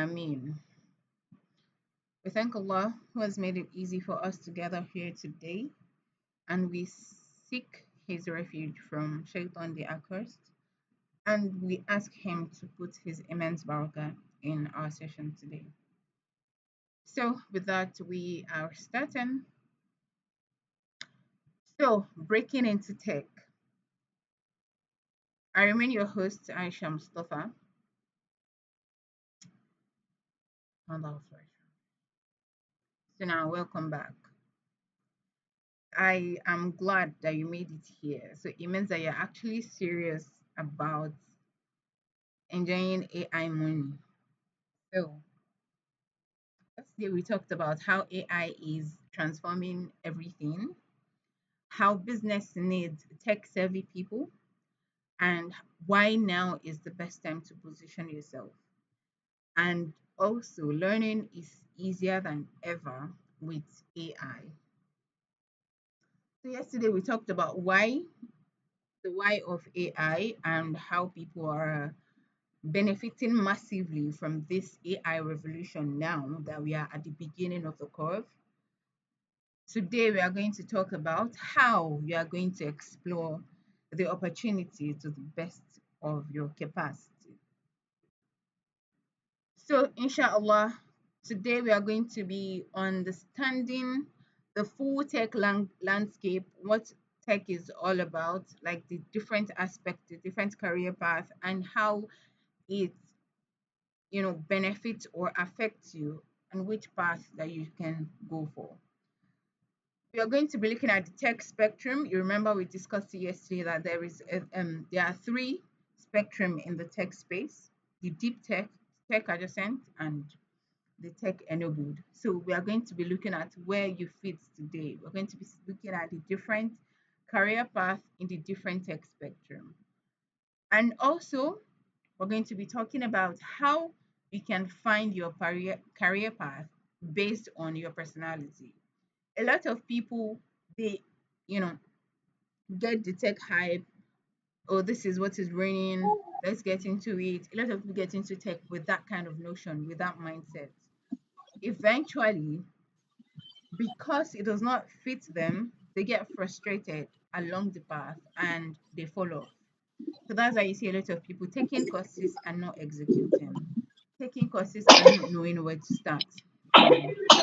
Ameen. We thank Allah who has made it easy for us to gather here today, and we seek His refuge from Shaitan the accursed, and we ask Him to put His immense barakah in our session today. So, with that, we are starting. So, breaking into tech. I remain your host, Aisha Mustafa. So, now, welcome back. I am glad that you made it here. So it means that you're actually serious about enjoying AI money. So yesterday we talked about how AI is transforming everything, how business needs tech savvy people, and why now is the best time to position yourself. And also, learning is easier than ever with AI. So yesterday we talked about the why of AI and how people are benefiting massively from this AI revolution now that we are at the beginning of the curve. Today, we are going to talk about how you are going to explore the opportunity to the best of your capacity. So, inshallah, today we are going to be understanding the full tech landscape, what tech is all about, like the different aspects, the different career path, and how it benefits or affects you and which path that you can go for. We are going to be looking at the tech spectrum. You remember we discussed yesterday that there are three spectrum in the tech space: the deep tech, tech adjacent, and the tech enabled. So we are going to be looking at where you fit today. We're going to be looking at the different career path in the different tech spectrum. And also, we're going to be talking about how you can find your career path based on your personality. A lot of people, they, you know, get the tech hype. Oh, this is what is raining. Let's get into it. A lot of people get into tech with that kind of notion, with that mindset. Eventually, because it does not fit them, they get frustrated along the path and they fall off. So that's why you see a lot of people taking courses and not executing, taking courses and not knowing where to start,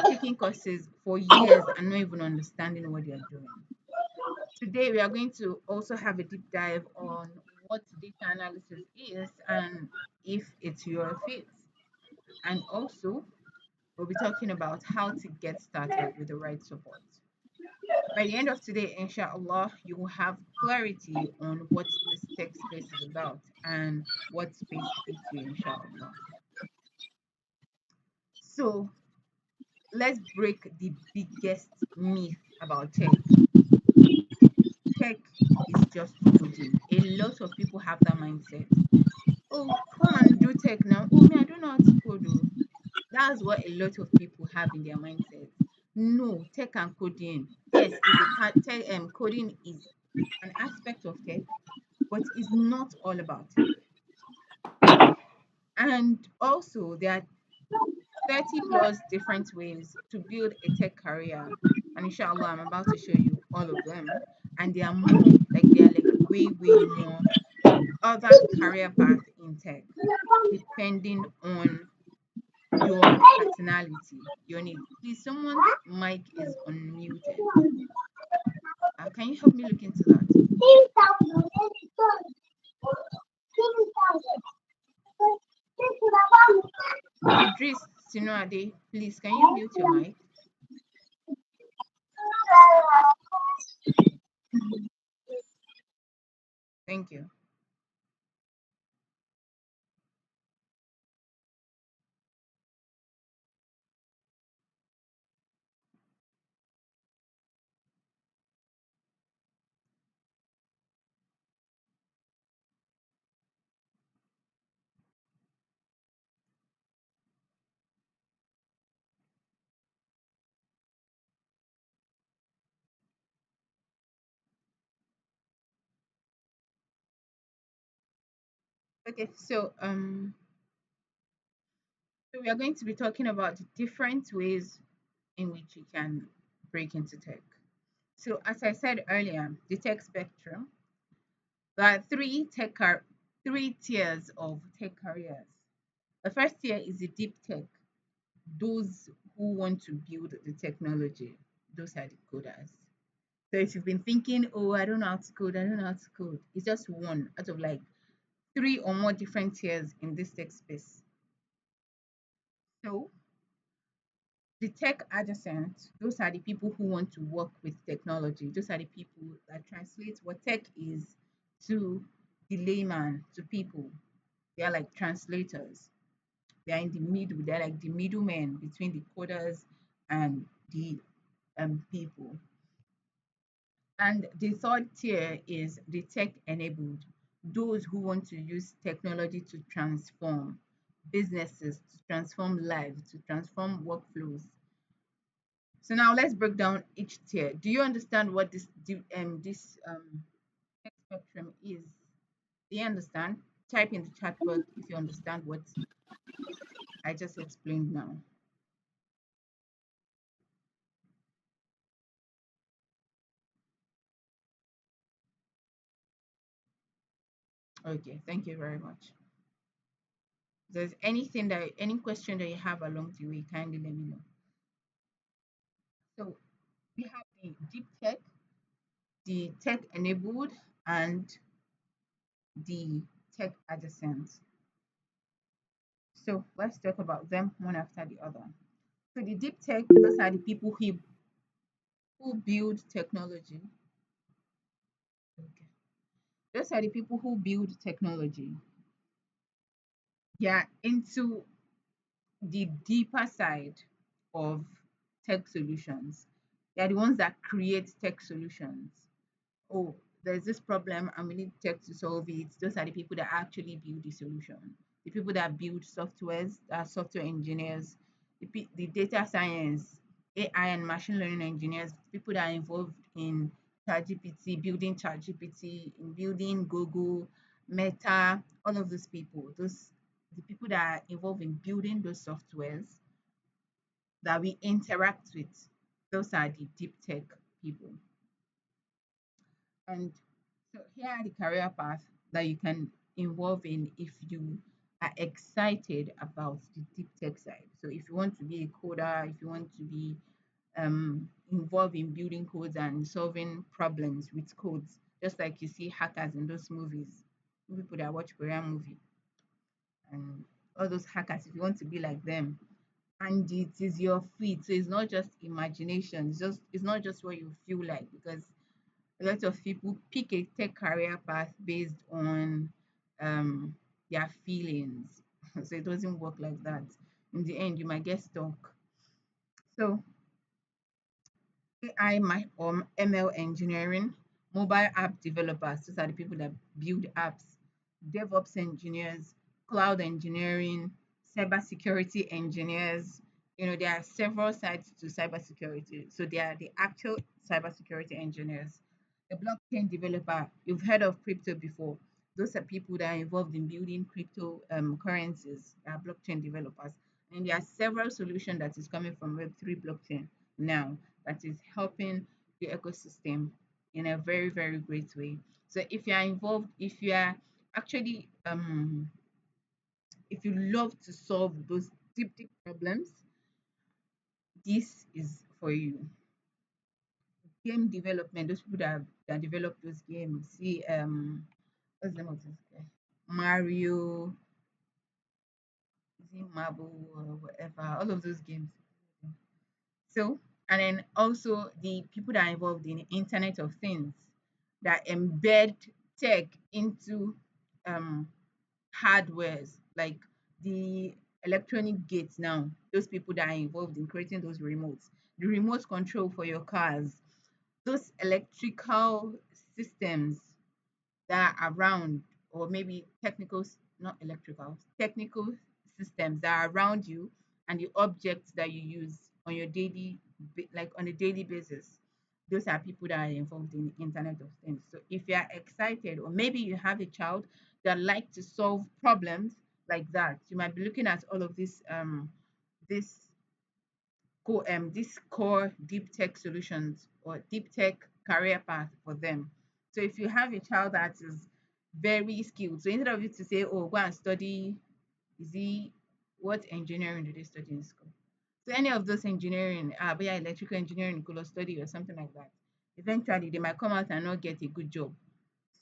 taking courses for years and not even understanding what they're doing. Today, we are going to also have a deep dive on what data analysis is and if it's your fit. And also, we'll be talking about how to get started with the right support. By the end of today, inshallah, you will have clarity on what this tech space is about and what space fits you, inshallah. So let's break the biggest myth about tech. Tech is just coding. A lot of people have that mindset. Oh, come and do tech now. Oh, me, I don't know how to code. Oh. That's what a lot of people have in their mindset. No, tech and coding. Yes, coding is an aspect of tech, but it's not all about tech. And also, there are 30 plus different ways to build a tech career. And inshallah, I'm about to show you all of them. And there are more, like there are like way, way more other career path in tech, depending on your personality, your need. Please, someone's mic is unmuted. Can you help me look into that? Idris Sinuade, please, can you mute your mic? Thank you. Okay, so So we are going to be talking about the different ways in which you can break into tech. So as I said earlier, the tech spectrum, there are three tiers of tech careers. The first tier is the deep tech, those who want to build the technology. Those are the coders. So if you've been thinking, oh, I don't know how to code, I don't know how to code, it's just one out of like three or more different tiers in this tech space. So the tech adjacent, those are the people who want to work with technology. Those are the people that translate what tech is to the layman, to people. They are like translators. They are in the middle. They're like the middlemen between the coders and the people. And the third tier is the tech enabled, those who want to use technology to transform businesses, to transform lives, to transform workflows. So now let's break down each tier. Do you understand what this tech spectrum is? Do you understand? Type in the chat box if you understand what I just explained now. Okay, thank you very much. If there's any question that you have along the way, kindly let me know. So we have the deep tech, the tech enabled, and the tech adjacent. So let's talk about them one after the other. So the deep tech, those are the people who build technology. Okay. Those are the people who build technology. They are into the deeper side of tech solutions. They are the ones that create tech solutions. Oh, there's this problem and we need tech to solve it. Those are the people that actually build the solution. The people that build softwares, that are software engineers, the data science, AI and machine learning engineers, people that are involved in ChatGPT, building ChatGPT, in building Google, Meta, all of those people, the people that are involved in building those softwares that we interact with, those are the deep tech people. And so here are the career paths that you can involve in if you are excited about the deep tech side. So if you want to be a coder, if you want to be involved in building codes and solving problems with codes, just like you see hackers in those movies, people that watch Korean movie and all those hackers, if you want to be like them, and it is your feet. So it's not just imagination, it's not just what you feel like because a lot of people pick a tech career path based on um, their feelings. So it doesn't work like that. In the end, you might get stuck. So or ML engineering, mobile app developers, those are the people that build apps, DevOps engineers, cloud engineering, cybersecurity engineers. There are several sides to cybersecurity. So they are the actual cybersecurity engineers. The blockchain developer, you've heard of crypto before. Those are people that are involved in building crypto currencies, they are blockchain developers. And there are several solutions that is coming from Web3 blockchain now that is helping the ecosystem in a very, very great way. So if you are involved, if you are actually if you love to solve those deep problems, this is for you. Game development, those people that develop those games. See, what's the name of this guy? Mario, is it Marble or whatever? All of those games. So, and then also the people that are involved in Internet of Things that embed tech into um, hardwares like the electronic gates now. Those people that are involved in creating those remotes, the remote control for your cars, those electrical systems that are around, or maybe not electrical, technical systems that are around you and the objects that you use on your like on a daily basis. Those are people that are involved in the Internet of Things. So if you are excited, or maybe you have a child that like to solve problems like that. You might be looking at all of this this core deep tech solutions or deep tech career path for them. So if you have a child that is very skilled, so instead of you to say, oh, go and study, is he what engineering do they study in school? So any of those engineering, be it electrical engineering, could study or something like that. Eventually, they might come out and not get a good job.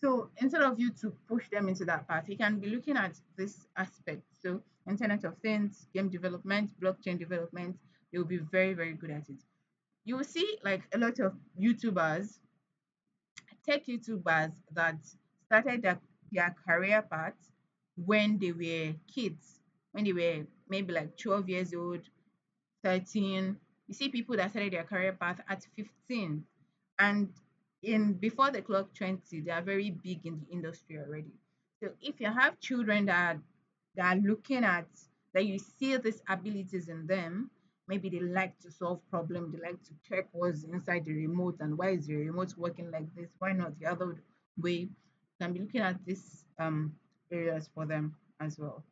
So instead of you to push them into that path, you can be looking at this aspect. So Internet of Things, game development, blockchain development, they will be very, very good at it. You will see like a lot of YouTubers, tech YouTubers that started their career path when they were kids, when they were maybe like 12 years old, 13. You see people that started their career path at 15, and in before the clock 20, they are very big in the industry already. So if you have children that are looking at that, you see these abilities in them, maybe they like to solve problems, they like to check what's inside the remote and why is the remote working like this, why not the other way. You can be looking at these areas for them as well.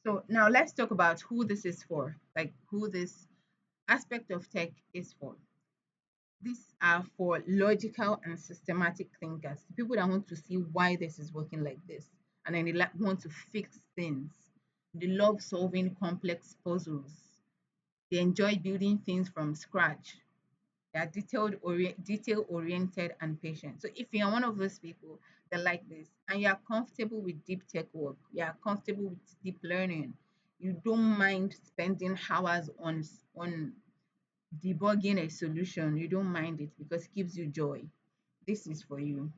So now let's talk about who this is for, like who this aspect of tech is for. These are for logical and systematic thinkers, people that want to see why this is working like this, and then they want to fix things. They love solving complex puzzles. They enjoy building things from scratch. They are detail oriented and patient. So if you are one of those people that like this and you are comfortable with deep tech work, you are comfortable with deep learning, you don't mind spending hours on debugging a solution, you don't mind it because it gives you joy, this is for you.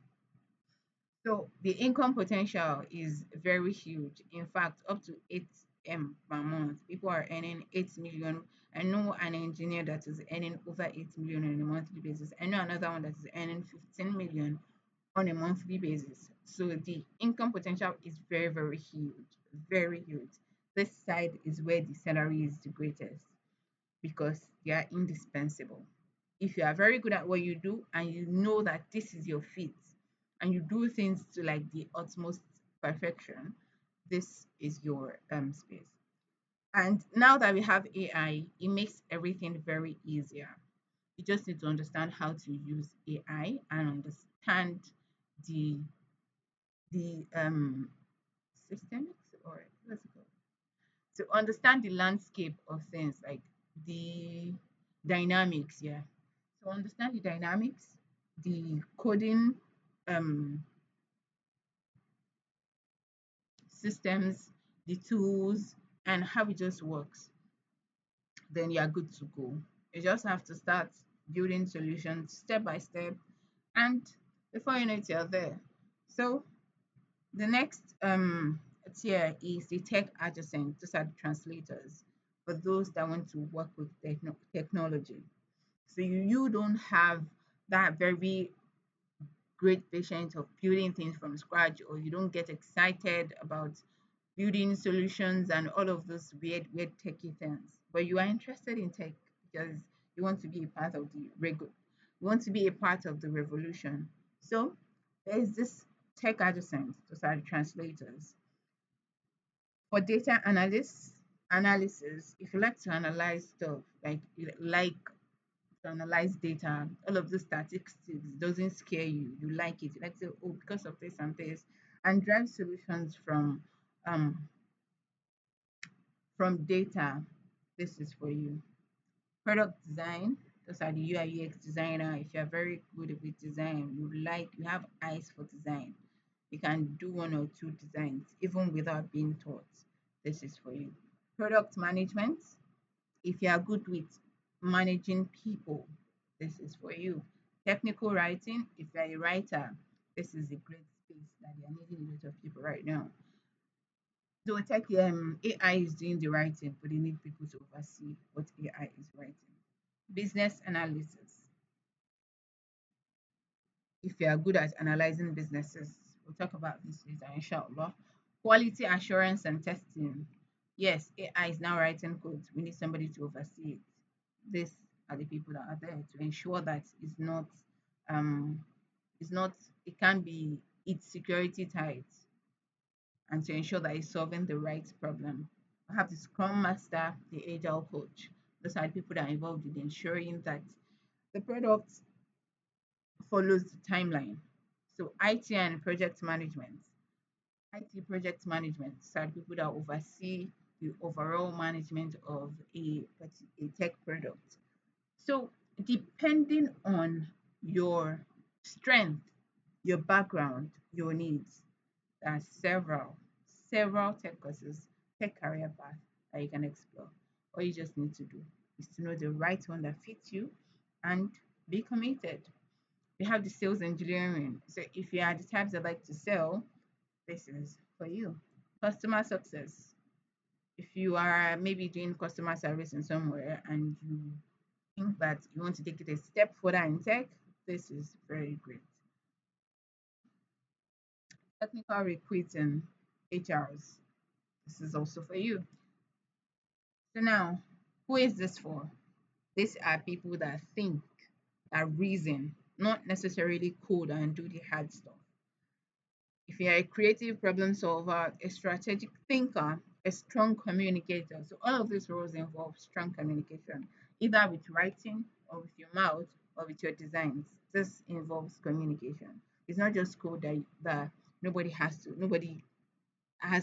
So the income potential is very huge. In fact, up to 8 M per month. People are earning 8 million. I know an engineer that is earning over 8 million on a monthly basis. I know another one that is earning 15 million on a monthly basis. So the income potential is very, very huge. Very huge. This side is where the salary is the greatest because they are indispensable. If you are very good at what you do and you know that this is your fit and you do things to like the utmost perfection, this is your space. And now that we have AI, it makes everything very easier. You just need to understand how to use AI and understand the the systemics, or what's it called? To understand the landscape of things like the dynamics, yeah. So understand the dynamics, the coding um, systems, the tools, and how it just works, then you are good to go. You just have to start building solutions step by step, and before you know it, you're there. So the next tier is the tech adjacent. Those are the translators for those that want to work with technology. So you don't have that very great patience of building things from scratch, or you don't get excited about building solutions and all of those weird techie things, but you are interested in tech because you want to be a part of you want to be a part of the revolution. So there is this tech adjacent, those are the translators. For data analysis, if you like to analyze stuff, like you like to analyze data, all of those statistics doesn't scare you. You like it. You like to say, oh, because of this and this, and drive solutions um from data. This is for you. Product design. Those are the UI UX designer. If you're very good with design, you have eyes for design. You can do one or two designs even without being taught. This is for you. Product management. If you are good with managing people, this is for you. Technical writing, if you're a writer, this is a great space that they are needing a lot of people right now. So AI is doing the writing, but they need people to oversee what AI is writing. Business analysis. If you are good at analyzing businesses, we'll talk about this later, inshallah. Quality assurance and testing. Yes, AI is now writing code. We need somebody to oversee it. These are the people that are there to ensure that um, it's not, it can be, it's security tight and to ensure that it's solving the right problem. I have the Scrum Master, the Agile Coach. Those are the people that are involved in ensuring that the product follows the timeline. So IT and project management. IT project management are the people that oversee the overall management of a tech product. So depending on your strength, your background, your needs, there are several tech courses, tech career paths that you can explore. All you just need to do is to know the right one that fits you and be committed. We have the sales engineering. So if you are the types that like to sell, this is for you. Customer success. If you are maybe doing customer service in somewhere and you think that you want to take it a step further in tech, this is very great. Technical recruiting, HRs. This is also for you. So now, who is this for? These are people that think, that reason, not necessarily code and do the hard stuff. If you're a creative problem solver, a strategic thinker, a strong communicator, so all of these roles involve strong communication, either with writing or with your mouth or with your designs. This involves communication. It's not just code that nobody has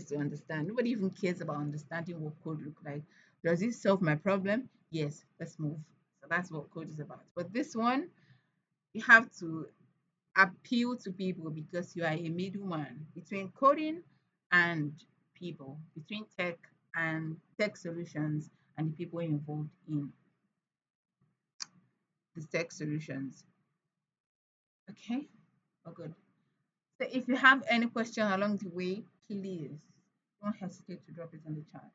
to understand. Nobody even cares about understanding what code look like. Does it solve my problem? Yes, let's move. So that's what code is about. But this one, you have to appeal to people because you are a middleman between coding and people, between tech solutions and the people involved in the tech solutions. Okay, oh good. So if you have any question along the way, please don't hesitate to drop it in the chat.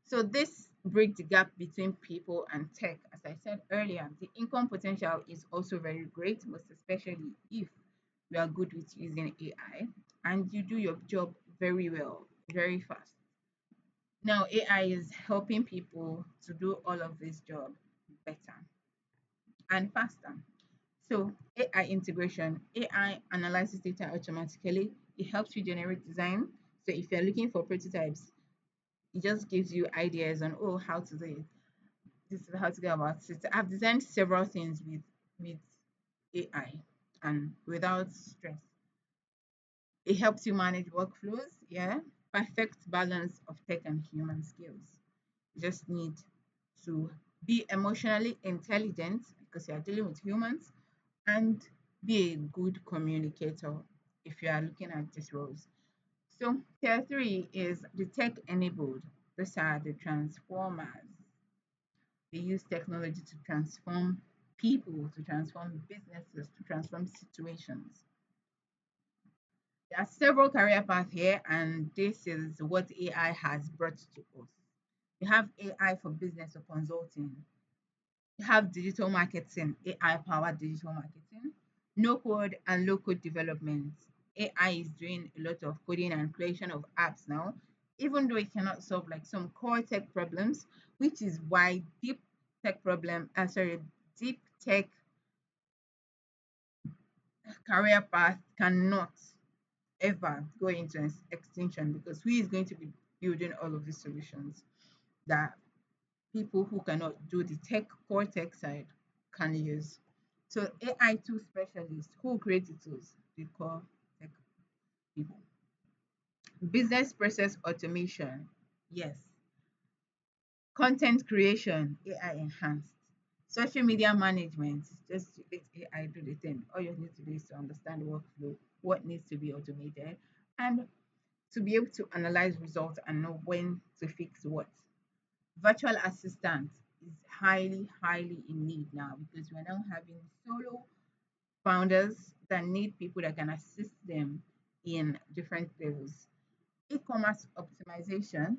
So this bridge the gap between people and tech. As I said earlier, the income potential is also very great, most especially if you are good with using AI and you do your job very well, very fast. Now AI is helping people to do all of this job better and faster. So AI integration, AI analyzes data automatically. It helps you generate design. So if you're looking for prototypes, it just gives you ideas on how to do it. This is how to go about it. I've designed several things with AI and without stress. It helps you manage workflows, yeah. Perfect balance of tech and human skills. You just need to be emotionally intelligent because you are dealing with humans and be a good communicator if you are looking at these roles. So tier three is the tech enabled. These are the transformers. They use technology to transform people, to transform businesses, to transform situations. There are several career paths here, and this is what AI has brought to us. You have AI for business or consulting. You have digital marketing, AI powered digital marketing, no code and low code development. AI is doing a lot of coding and creation of apps now, even though it cannot solve like some core tech problems, which is why deep tech career path cannot ever go into extinction because who is going to be building all of these solutions that people who cannot do the core tech side can use. So AI tool specialists who create the tools, the core tech people. Business process automation, yes. Content creation, AI enhanced. Social media management, just let AI do the thing. All you need to do is to understand the workflow, what needs to be automated, and to be able to analyze results and know when to fix what. Virtual assistant is highly in need now because we're now having solo founders that need people that can assist them in different levels. E-commerce optimization,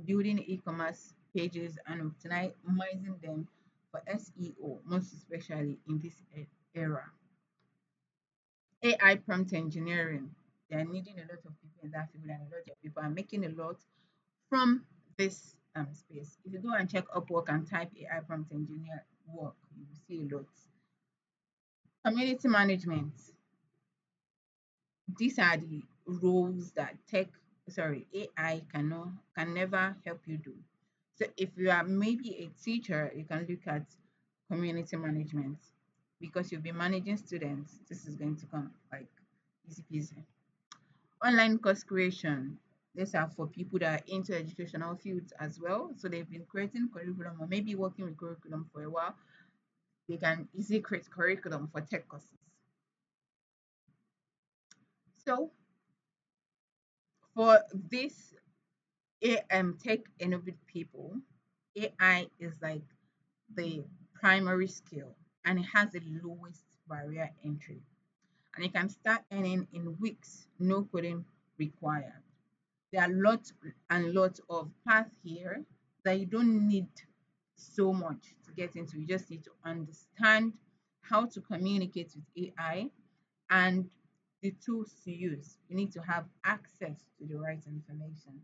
building e-commerce pages and optimizing them for SEO, most especially in this era. AI prompt engineering, they're needing a lot of people in that field, and a lot of people are making a lot from this space. If you go and check Upwork and type AI prompt engineer work, you will see a lot. Community management, these are the roles that tech sorry, AI can never help you do. So if you are maybe a teacher, you can look at community management because you'll be managing students. This is going to come like easy peasy. Online course creation. These are for people that are into educational fields as well. So they've been creating curriculum or maybe working with curriculum for a while. They can easily create curriculum for tech courses. So for this tech innovative people, AI is like the primary skill and it has the lowest barrier entry. And you can start earning in weeks, no coding required. There are lots and lots of paths here that you don't need so much to get into. You just need to understand how to communicate with AI and the tools to use. You need to have access to the right information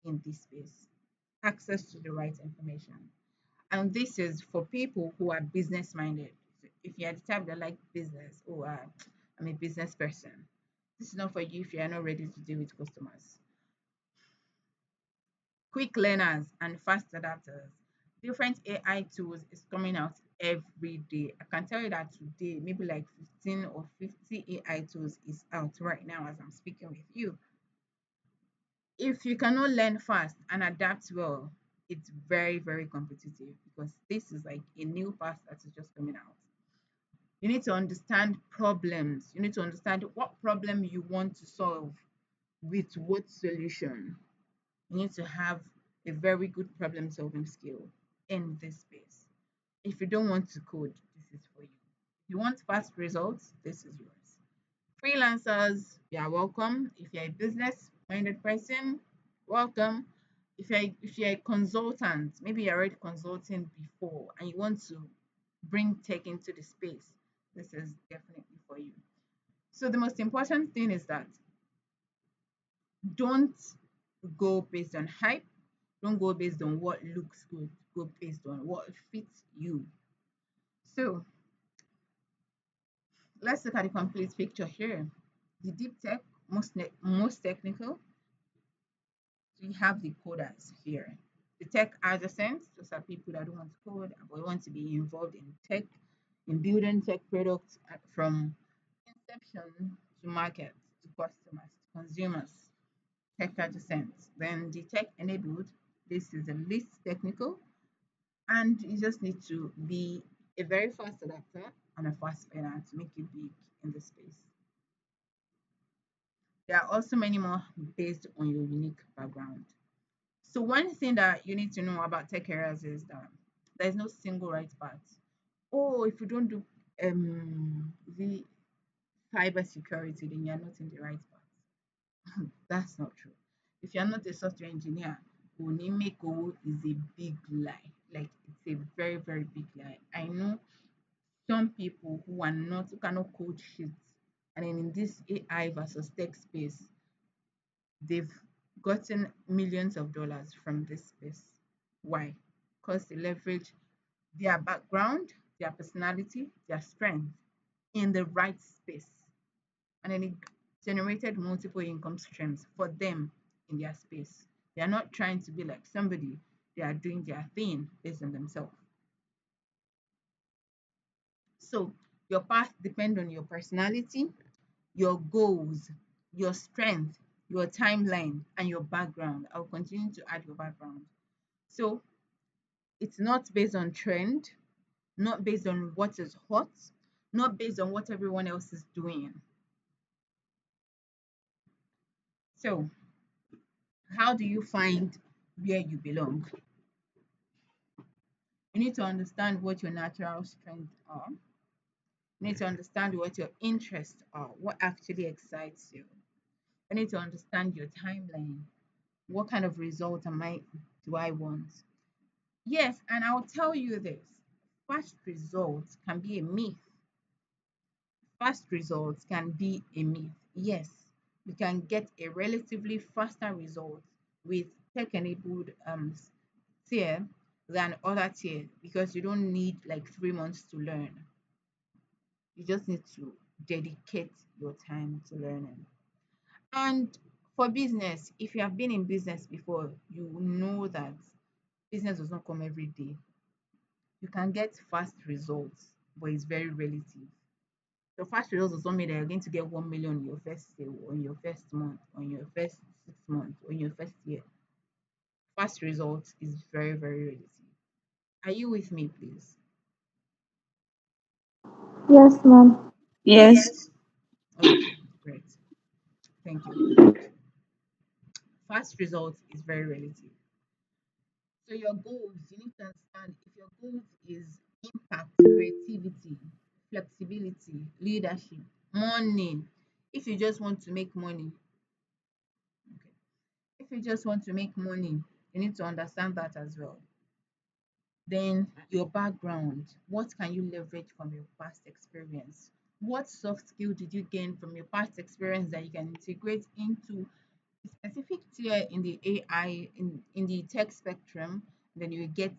in this space. Access to the right information. And this is for people who are business minded. So if you're the type that like business, or I'm a business person, this is not for you if you are not ready to deal with customers. Quick learners and fast adapters. Different AI tools is coming out every day. I can tell you that today, maybe like 15 or 50 AI tools is out right now as I'm speaking with you. If you cannot learn fast and adapt well, it's very, very competitive because this is like a new path that is just coming out. You need to understand problems. You need to understand what problem you want to solve with what solution. You need to have a very good problem solving skill in this space. If you don't want to code, this is for you. If you want fast results, this is yours. Freelancers, you are welcome. If you're a business minded person, welcome. If you're a consultant, maybe you're already consulting before and you want to bring tech into the space, this is definitely for you. So the most important thing is that don't go based on hype. Don't go based on what looks good. Go based on what fits you. So let's look at the complete picture here. The deep tech, most technical. So you have the coders here. The tech adjacent, those are people that don't want to code but want to be involved in tech, in building tech products from inception to market to customers to consumers. Tech adjacent. Then the tech enabled. This is the least technical, and you just need to be a very fast adapter and a fast learner to make it big in the space. There are also many more based on your unique background. So one thing that you need to know about tech careers is that there's no single right path. Oh, if you don't do the cyber security, then you're not in the right path. That's not true. If you're not a software engineer, Onimeko is a big lie. Like it's a very, very big lie. I know some people who cannot code shit, and then in this AI versus tech space, they've gotten millions of dollars from this space. Why? Because they leverage their background, their personality, their strength in the right space. And then it generated multiple income streams for them in their space. They are not trying to be like somebody, they are doing their thing based on themselves. So your path depends on your personality, your goals, your strength, your timeline, and your background. I'll continue to add your background. So it's not based on trend, not based on what is hot, not based on what everyone else is doing. So, how do you find where you belong? You need to understand what your natural strengths are. You need to understand what your interests are, what actually excites you. You need to understand your timeline. What kind of result do I want? Yes, and I'll tell you this. Fast results can be a myth. Fast results can be a myth. Yes, you can get a relatively faster result with tech-enabled tier than other tier because you don't need like 3 months to learn. You just need to dedicate your time to learning. And For business, if you have been in business before, you know that business does not come every day. You can get fast results, but it's very relative. Your fast results does not mean that you're going to get 1 million in your first sale, or in your first month, or in your first 6 months, or in your first year. Fast results is very, very relative. Are you with me, please? Yes, ma'am. Yes. Okay, great. Thank you very much. Fast results is very relative. So your goals, you need to understand if your goals is impact, creativity, flexibility, leadership, money. If you just want to make money, okay. If you just want to make money, you need to understand that as well. Then your background, what can you leverage from your past experience? What soft skill did you gain from your past experience that you can integrate into a specific tier in the AI, in the tech spectrum, then you get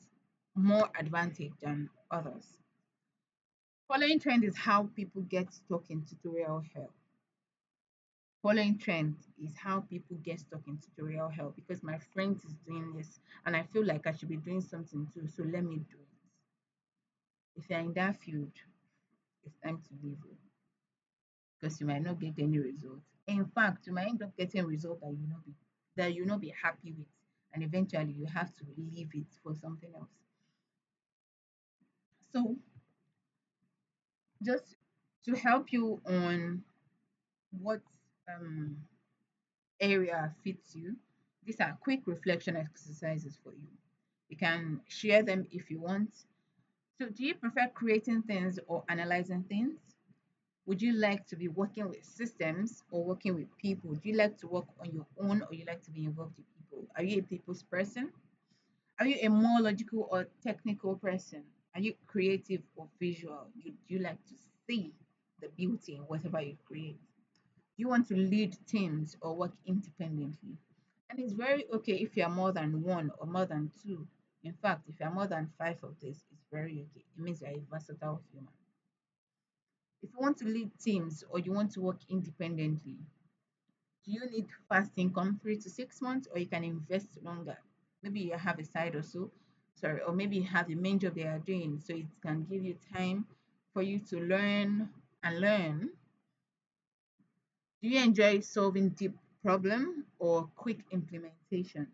more advantage than others. Following trend is how people get stuck in tutorial hell. Following trend is how people get stuck in tutorial hell because my friend is doing this and I feel like I should be doing something too, so let me do it. If you're in that field, it's time to leave it because you might not get any result. In fact, you might end up getting a result that you not be happy with, and eventually you have to leave it for something else. So, just to help you on what um, area fits you, these are quick reflection exercises for you. You can share them if you want. So, do you prefer creating things or analyzing things? Would you like to be working with systems or working with people? Do you like to work on your own or you like to be involved with people? Are you a people's person? Are you a more logical or technical person? Are you creative or visual? Do you like to see the beauty in whatever you create? Do you want to lead teams or work independently? And it's very okay if you're more than one or more than two. In fact, if you're more than five of this, it's very okay. It means you're a versatile human. If you want to lead teams or you want to work independently, do you need fast income 3 to 6 months or you can invest longer? Maybe you have a side or so, sorry, or maybe you have the main job they are doing, so it can give you time for you to learn and learn. Do you enjoy solving deep problem or quick implementation?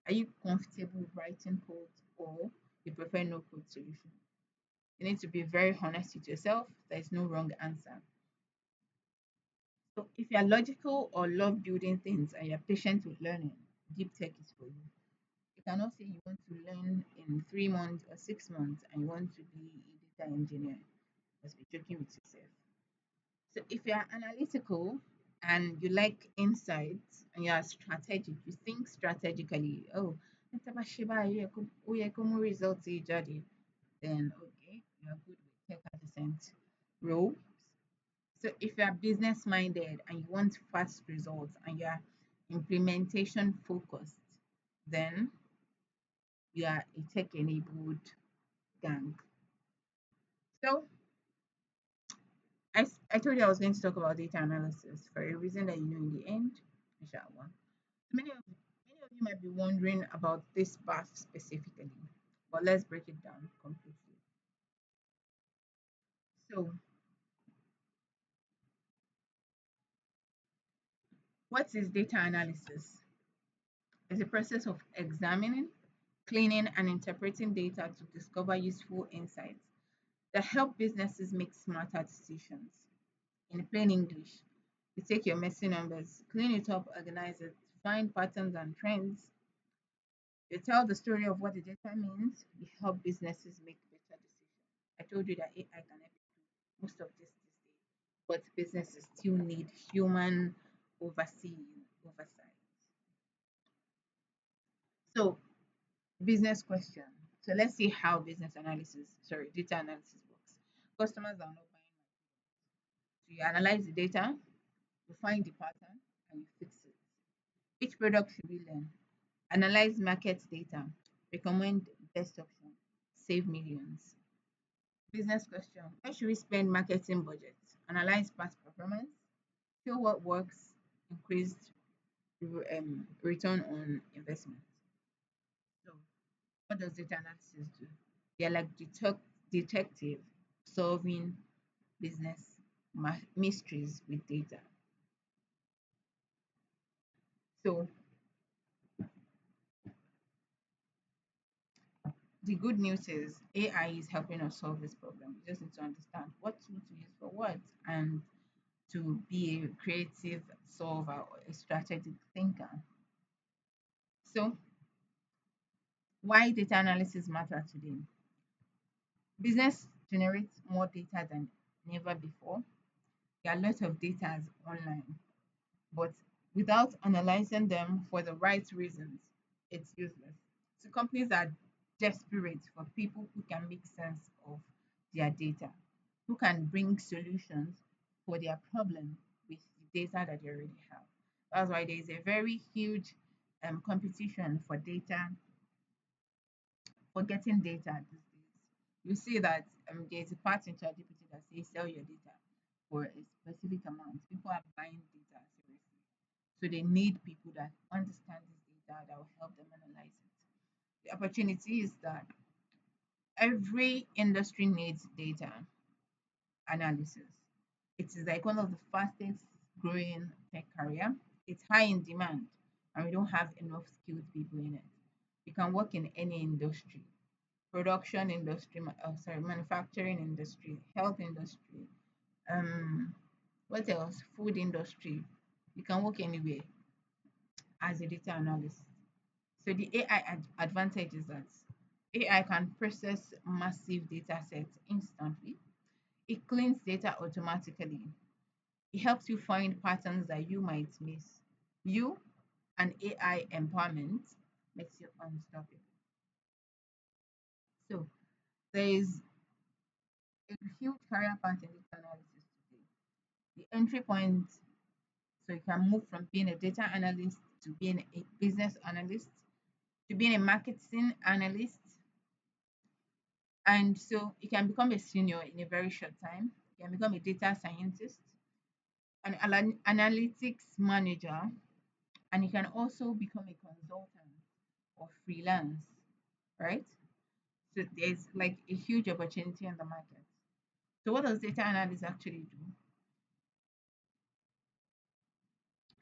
Are you comfortable writing code or you prefer no code solution? You need to be very honest with yourself. There is no wrong answer. So if you're logical or love building things and you're patient with learning, deep tech is for you. You cannot say you want to learn in 3 months or 6 months and you want to be a data engineer. Just be joking with yourself. So if you're analytical and you like insights and you're strategic, you think strategically, oh, ẹ tá bá ṣe báyìí, ó yẹ kó mú results yìí jáde, then okay, you're good with tech adjacent role. So if you're business minded and you want fast results and you're implementation focused, then you are a tech enabled gang. So I told you I was going to talk about data analysis for a reason that you know in the end, inshallah. Many of you might be wondering about this path specifically, but let's break it down completely. So, what is data analysis? It's a process of examining, cleaning, and interpreting data to discover useful insights that help businesses make smarter decisions. In plain English, you take your messy numbers, clean it up, organize it, find patterns and trends. You tell the story of what the data means. You help businesses make better decisions. I told you that AI can help you do most of this these days, but businesses still need human overseeing, oversight. So, business question. So let's see how data analysis works. Customers are not buying. So you analyze the data, you find the pattern, and you fix it. Which product should we learn? Analyze market data, recommend best option, save millions. Business question. Where should we spend marketing budget? Analyze past performance, show what works, increased return on investment. So, what does data analysis do? They're like detective solving business mysteries with data. So, the good news is AI is helping us solve this problem. We just need to understand what tool to use for what and to be a creative solver or a strategic thinker. So, why data analysis matter today? Business generates more data than never before. There are lots of data online, but without analyzing them for the right reasons, it's useless. So companies are desperate for people who can make sense of their data, who can bring solutions for their problem with the data that they already have. That's why there is a very huge competition for getting data these days. You see that there's a part in ChatGPT that says sell your data for a specific amount. People are buying data seriously. So they need people that understand this data that will help them analyze it. The opportunity is that every industry needs data analysis. It is like one of the fastest growing tech career. It's high in demand, and we don't have enough skilled people in it. You can work in any industry, production industry, manufacturing industry, health industry, um, what else? Food industry. You can work anywhere as a data analyst. So the AI advantage is that AI can process massive data sets instantly. It cleans data automatically. It helps you find patterns that you might miss. You and AI empowerment makes you unstoppable. So there is a huge career path in data analysis today. The entry point, so you can move from being a data analyst to being a business analyst to being a marketing analyst. And so you can become a senior in a very short time. You can become a data scientist, an analytics manager, and you can also become a consultant or freelance, right? So there's like a huge opportunity in the market. So what does data analysts actually do?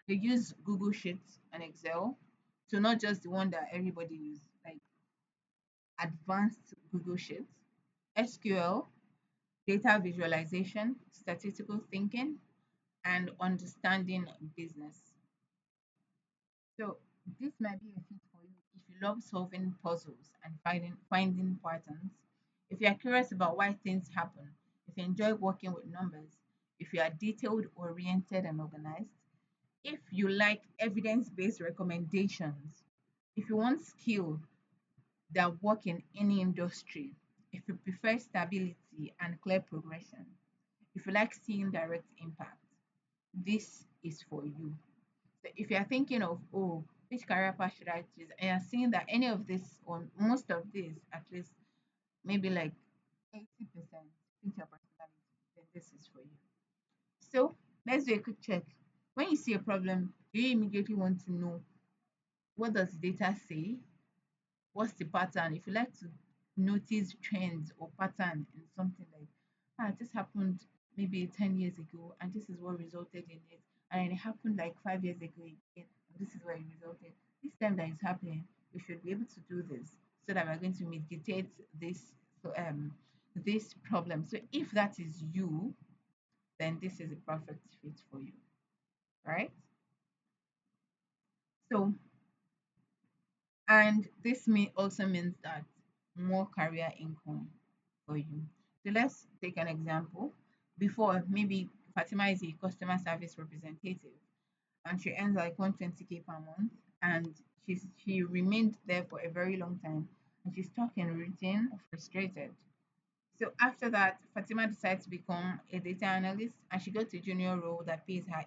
They use Google Sheets and Excel. So not just the one that everybody uses, like advanced Google Sheets, SQL, data visualization, statistical thinking, and understanding business. So this might be a fit for you if you love solving puzzles and finding patterns. If you are curious about why things happen, if you enjoy working with numbers, if you are detailed oriented and organized, if you like evidence-based recommendations, if you want skill that work in any industry, if you prefer stability and clear progression, if you like seeing direct impact, this is for you. So if you're thinking of, oh, which career path should I choose, and you're seeing that any of this or most of this, at least maybe like 80% fit your personality, then this is for you. So let's do a quick check. When you see a problem, do you immediately want to know what does the data say? What's the pattern? If you like to notice trends or pattern in something like, this happened maybe 10 years ago, and this is what resulted in it, and it happened like 5 years ago again, and this is what it resulted. This time that is happening, we should be able to do this so that we're going to mitigate so, this problem. So if that is you, then this is a perfect fit for you, right? So and this also means that more career income for you. So let's take an example. Before, maybe Fatima is a customer service representative and she earns like 120K per month, and she remained there for a very long time, and she's stuck in routine, frustrated. So after that, Fatima decides to become a data analyst, and she got a junior role that pays her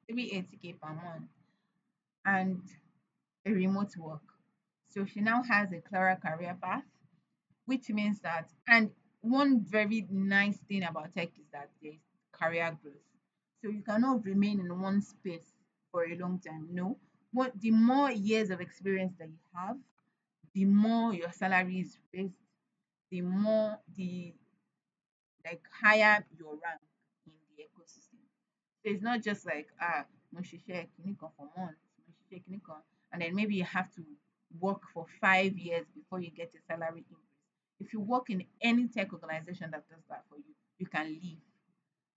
380K per month and a remote work. So she now has a clearer career path, which means that, and one very nice thing about tech is that there's career growth. So you cannot remain in one space for a long time. No, what the more years of experience that you have, the more your salary is raised, the more the like higher your rank in the ecosystem. So it's not just like mo ṣiṣẹ́ kìíní kan for months, mo ṣiṣẹ́ kìíní kan, and then maybe you have to work for 5 years before you get a salary increase. If you work in any tech organization that does that for you, you can leave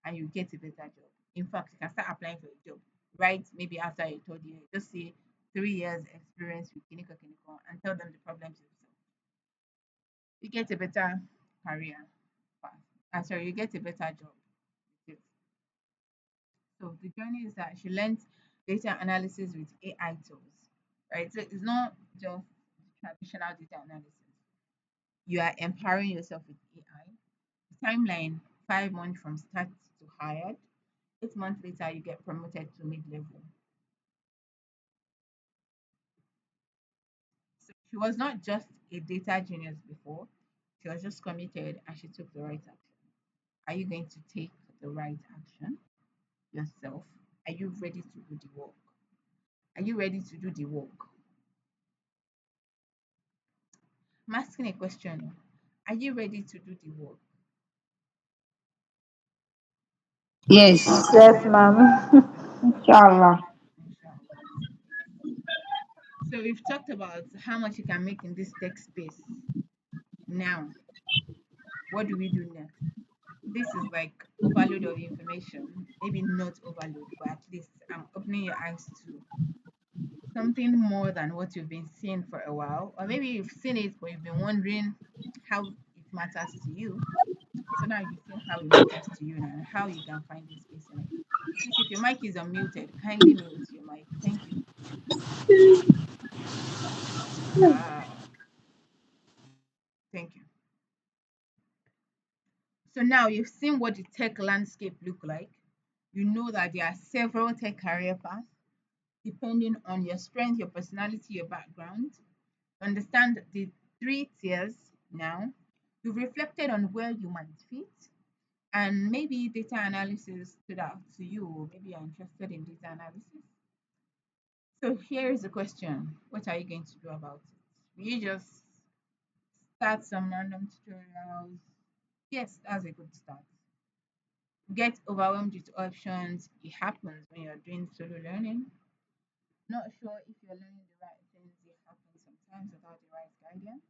and you get a better job. In fact, you can start applying for a job right maybe after your third year. Just say 3 years experience with Kiniko Kiniko and tell them the problems you solve. You get a better career path. And sorry, you get a better job. with it. So the journey is that she learns data analysis with AI tools, right? So it's not just traditional data analysis. You are empowering yourself with AI. The timeline 5 months from start to hired. 8 months later, you get promoted to mid level. So she was not just a data genius before, she was just committed and she took the right action. Are you going to take the right action yourself? Are you ready to do the work? Are you ready to do the work? I'm asking a question. Are you ready to do the work? Yes. Yes, ma'am. Inshallah. Inshallah. So we've talked about how much you can make in this tech space. Now, what do we do next? This is like overload of information. Maybe not overload, but at least I'm opening your eyes to something more than what you've been seeing for a while. Or maybe you've seen it, but you've been wondering how it matters to you. So now you've seen how it matters to you now, and how you can find this space in it. Please, if your mic is unmuted, kindly mute your mic. Thank you. Thank you. So now you've seen what the tech landscape look like. You know that there are several tech career paths depending on your strength, your personality, your background. Understand the 3 tiers now. You've reflected on where you might fit, and maybe data analysis stood out to you, or maybe you're interested in data analysis. So here is the question: what are you going to do about it? Will you just start some random tutorials? Yes, that's a good start. Get overwhelmed with options. It happens when you're doing solo learning. Not sure if you're learning the right things. It happens sometimes without the right guidance.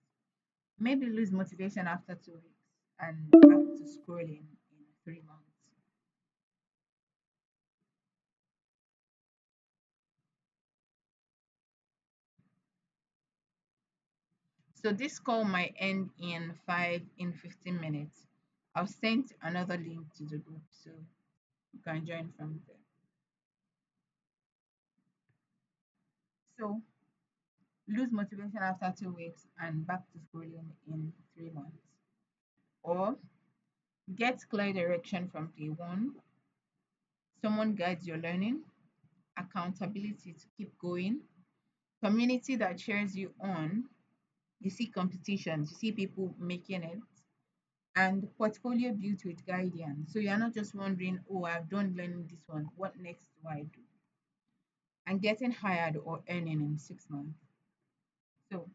Maybe lose motivation after 2 weeks and back to scrolling in 3 months. So this call might end in 15 minutes. I'll send another link to the group so you can join from there. So lose motivation after 2 weeks and back to scrolling in 3 months. Or get clear direction from day one. Someone guides your learning, accountability to keep going, community that cheers you on. You see competitions, you see people making it, and portfolio built with guidance. So you're not just wondering, oh, I've done learning this one. What next do I do? And getting hired or earning in 6 months. So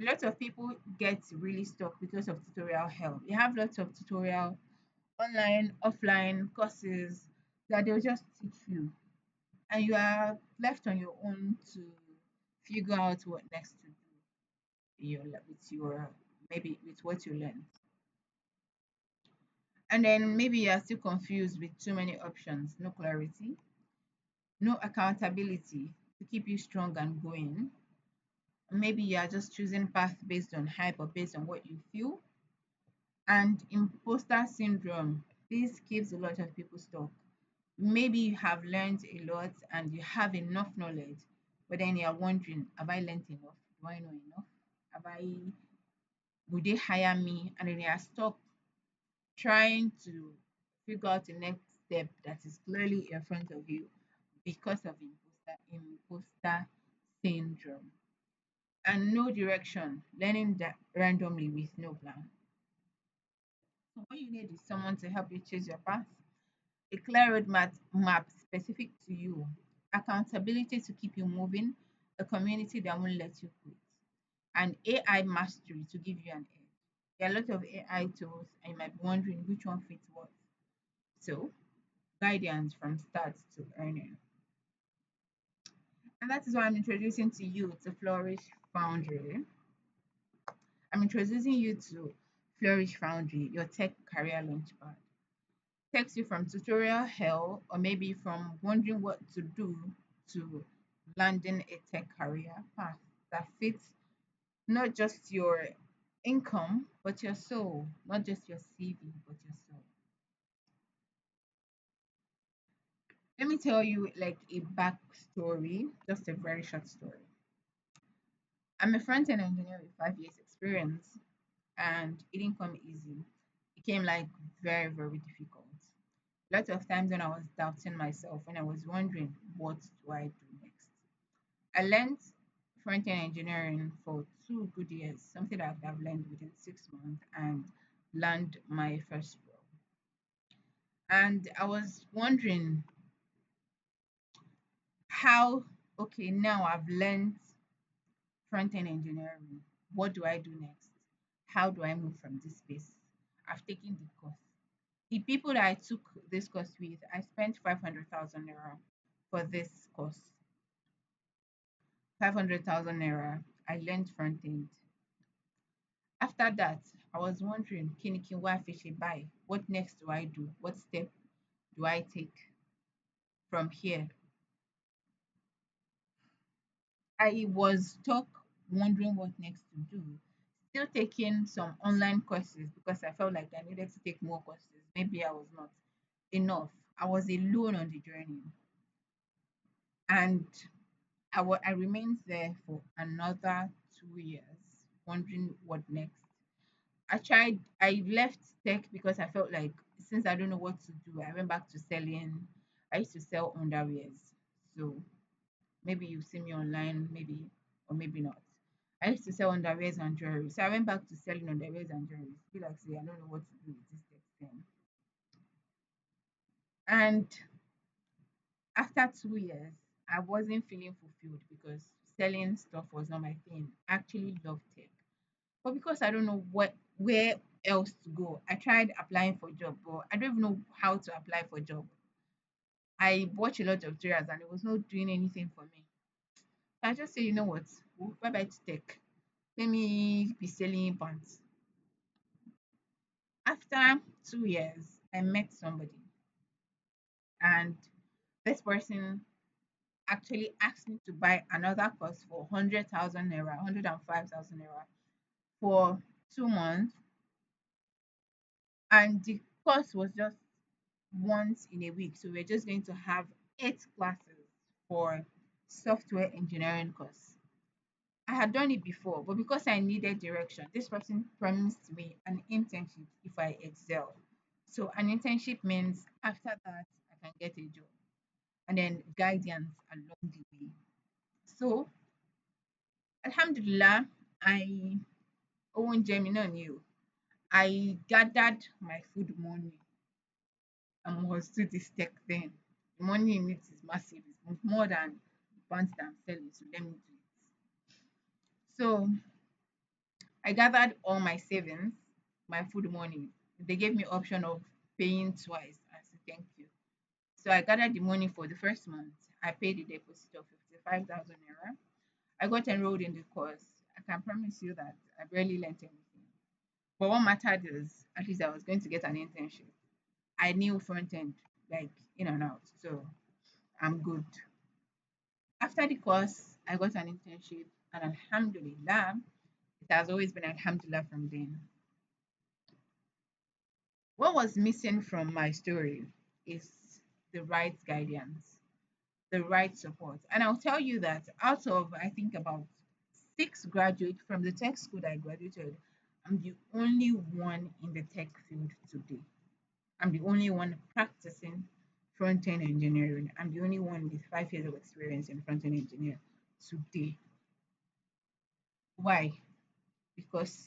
lots of people get really stuck because of tutorial help. You have lots of tutorial online, offline courses that they'll just teach you, and you are left on your own to figure out what next to do with your maybe with what you learn. And then maybe you are still confused with too many options, no clarity, no accountability to keep you strong and going. Maybe you are just choosing path based on hype or based on what you feel. And imposter syndrome, this keeps a lot of people stuck. Maybe you have learned a lot and you have enough knowledge, but then you're wondering, have I learned enough? Do I know enough? Have I Would they hire me? And then you are stuck trying to figure out the next step that is clearly in front of you because of imposter syndrome. And no direction, learning that randomly with no plan. So what you need is someone to help you choose your path, a clear roadmap specific to you. accountability to keep you moving, a community that won't let you quit, and AI mastery to give you an edge. There are a lot of AI tools, and you might be wondering which one fits what. So, guidance from start to earning. And that is why I'm introducing to you to Flourish Foundry. I'm introducing you to Flourish Foundry, your tech career launchpad. Takes you from tutorial hell, or maybe from wondering what to do, to landing a tech career path that fits not just your income, but your soul, not just your CV, but your soul. Let me tell you like a backstory, just a very short story. I'm a front end engineer with 5 years experience, and it didn't come easy. It came like very, very difficult. Lots of times when I was doubting myself, when I was wondering, what do I do next? I learned front end engineering for 2 good years, something that I've learned within 6 months, and learned my first role. And I was wondering how, okay, now I've learned front end engineering. What do I do next? How do I move from this space? I've taken the course. The people that I took this course with, I spent 500,000 naira for this course. 500,000 naira. I learned front end. After that, I was wondering, Kiniki, why fish buy? What next do I do? What step do I take from here? I was stuck wondering what next to do. Still taking some online courses because I felt like I needed to take more courses. Maybe I was not enough. I was alone on the journey. And I remained there for another 2 years, wondering what next. I left tech because I felt like since I don't know what to do, I went back to selling. I used to sell underwears. So maybe you see me online, maybe or maybe not. I used to sell underwears and jewelry. So I went back to selling underwears and jewelry. Feel like say I don't know what to do with this tech thing. And after 2 years, I wasn't feeling fulfilled because selling stuff was not my thing. I actually loved tech. But because I don't know where else to go, I tried applying for job, but I don't even know how to apply for job. I watched a lot of tutorials and it was not doing anything for me. So I just say, you know what? Bye bye to tech. Let me be selling pants. After 2 years, I met somebody, and this person actually asked me to buy another course for 100,000 naira, 105,000 naira for 2 months. And the course was just once in a week. So we're just going to have 8 classes for software engineering course. I had done it before, but because I needed direction, this person promised me an internship if I excel. So an internship means after that I can get a job and then guidance along the way. So Alhamdulillah, I own Gemini new. I gathered my food money and was to this tech thing. The money in it is massive. It's more than the pants that I'm selling. So let me do it. So I gathered all my savings, my food money. They gave me option of paying twice. I said thank you. So I gathered the money for the first month. I paid the deposit of 55,000 naira. I got enrolled in the course. I can promise you that I barely learned anything. But what mattered is at least I was going to get an internship. I knew front end like in and out. So I'm good. After the course, I got an internship, and Alhamdulillah, it has always been Alhamdulillah from then. What was missing from my story is the right guidance, the right support. And I'll tell you that out of, I think, about 6 graduates from the tech school that I graduated, I'm the only one in the tech field today. I'm the only one practicing front end engineering. I'm the only one with 5 years of experience in front end engineer today. Why? Because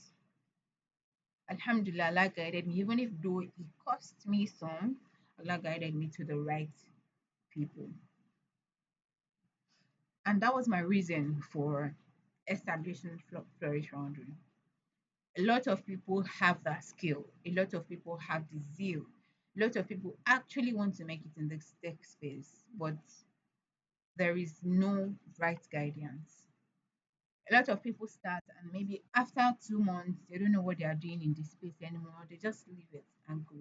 Alhamdulillah, Allah guided me, even if though it cost me some, Allah guided me to the right people. And that was my reason for establishing Flourish Foundry. A lot of people have that skill, a lot of people have the zeal, a lot of people actually want to make it in this tech space, but there is no right guidance. A lot of people start and maybe after 2 months, they don't know what they are doing in this space anymore. They just leave it and go.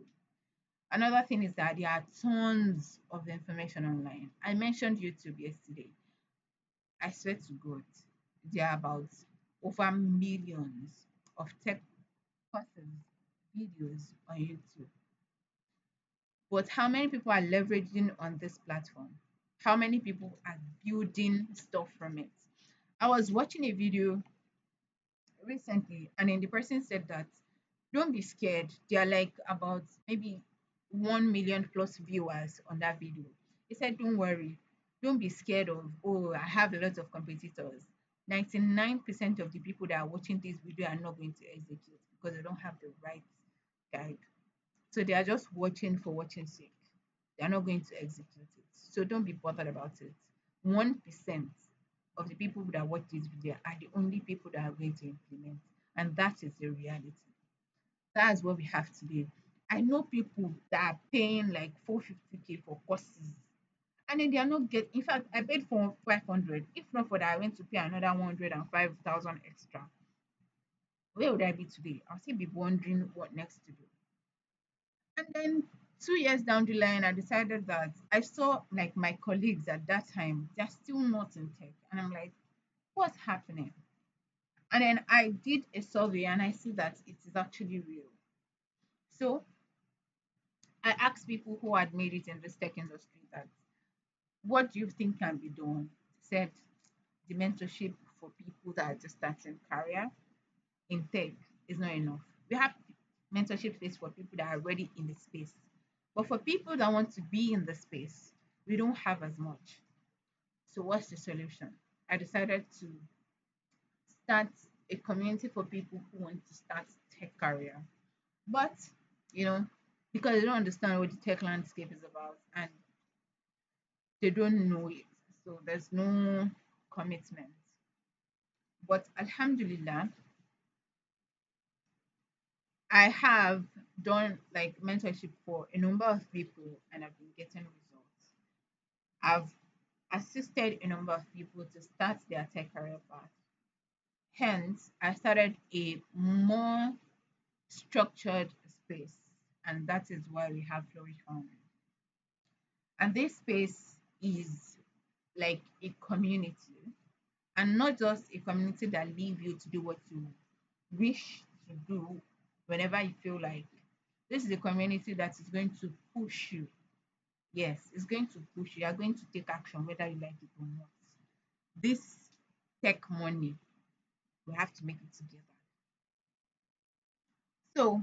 Another thing is that there are tons of information online. I mentioned YouTube yesterday. I swear to God, there are about over millions of tech courses, videos on YouTube. But how many people are leveraging on this platform? How many people are building stuff from it? I was watching a video recently, and then the person said that don't be scared. There are like about maybe 1 million plus viewers on that video. He said, don't worry, don't be scared of, oh, I have a lot of competitors. 99% of the people that are watching this video are not going to execute because they don't have the right guide. So they are just watching for watching sake. They are not going to execute it. So don't be bothered about it. 1% of the people that watch this video are the only people that are going to implement. And that is the reality. That's what we have today. I know people that are paying like 450K for courses. And then they are not getting, in fact, I paid for 500. If not for that, I went to pay another 105,000 extra. Where would I be today? I'll still be wondering what next to do. And then 2 years down the line, I decided that I saw like my colleagues at that time, they're still not in tech. And I'm like, what's happening? And then I did a survey and I see that it is actually real. So I asked people who had made it in this tech industry that what do you think can be done? Said the mentorship for people that are just starting career in tech is not enough. We have mentorship space for people that are already in the space. But for people that want to be in the space, we don't have as much. So what's the solution? I decided to start a community for people who want to start tech career. But, you know, because they don't understand what the tech landscape is about and they don't know it. So there's no commitment. But Alhamdulillah, I have done like mentorship for a number of people and I've been getting results. I've assisted a number of people to start their tech career path. Hence, I started a more structured space, and that is why we have Flourish Foundry. And this space is like a community, and not just a community that leave you to do what you wish to do whenever you feel like. This is a community that is going to push you. Yes, it's going to push you. You are going to take action whether you like it or not. This tech money, we have to make it together. So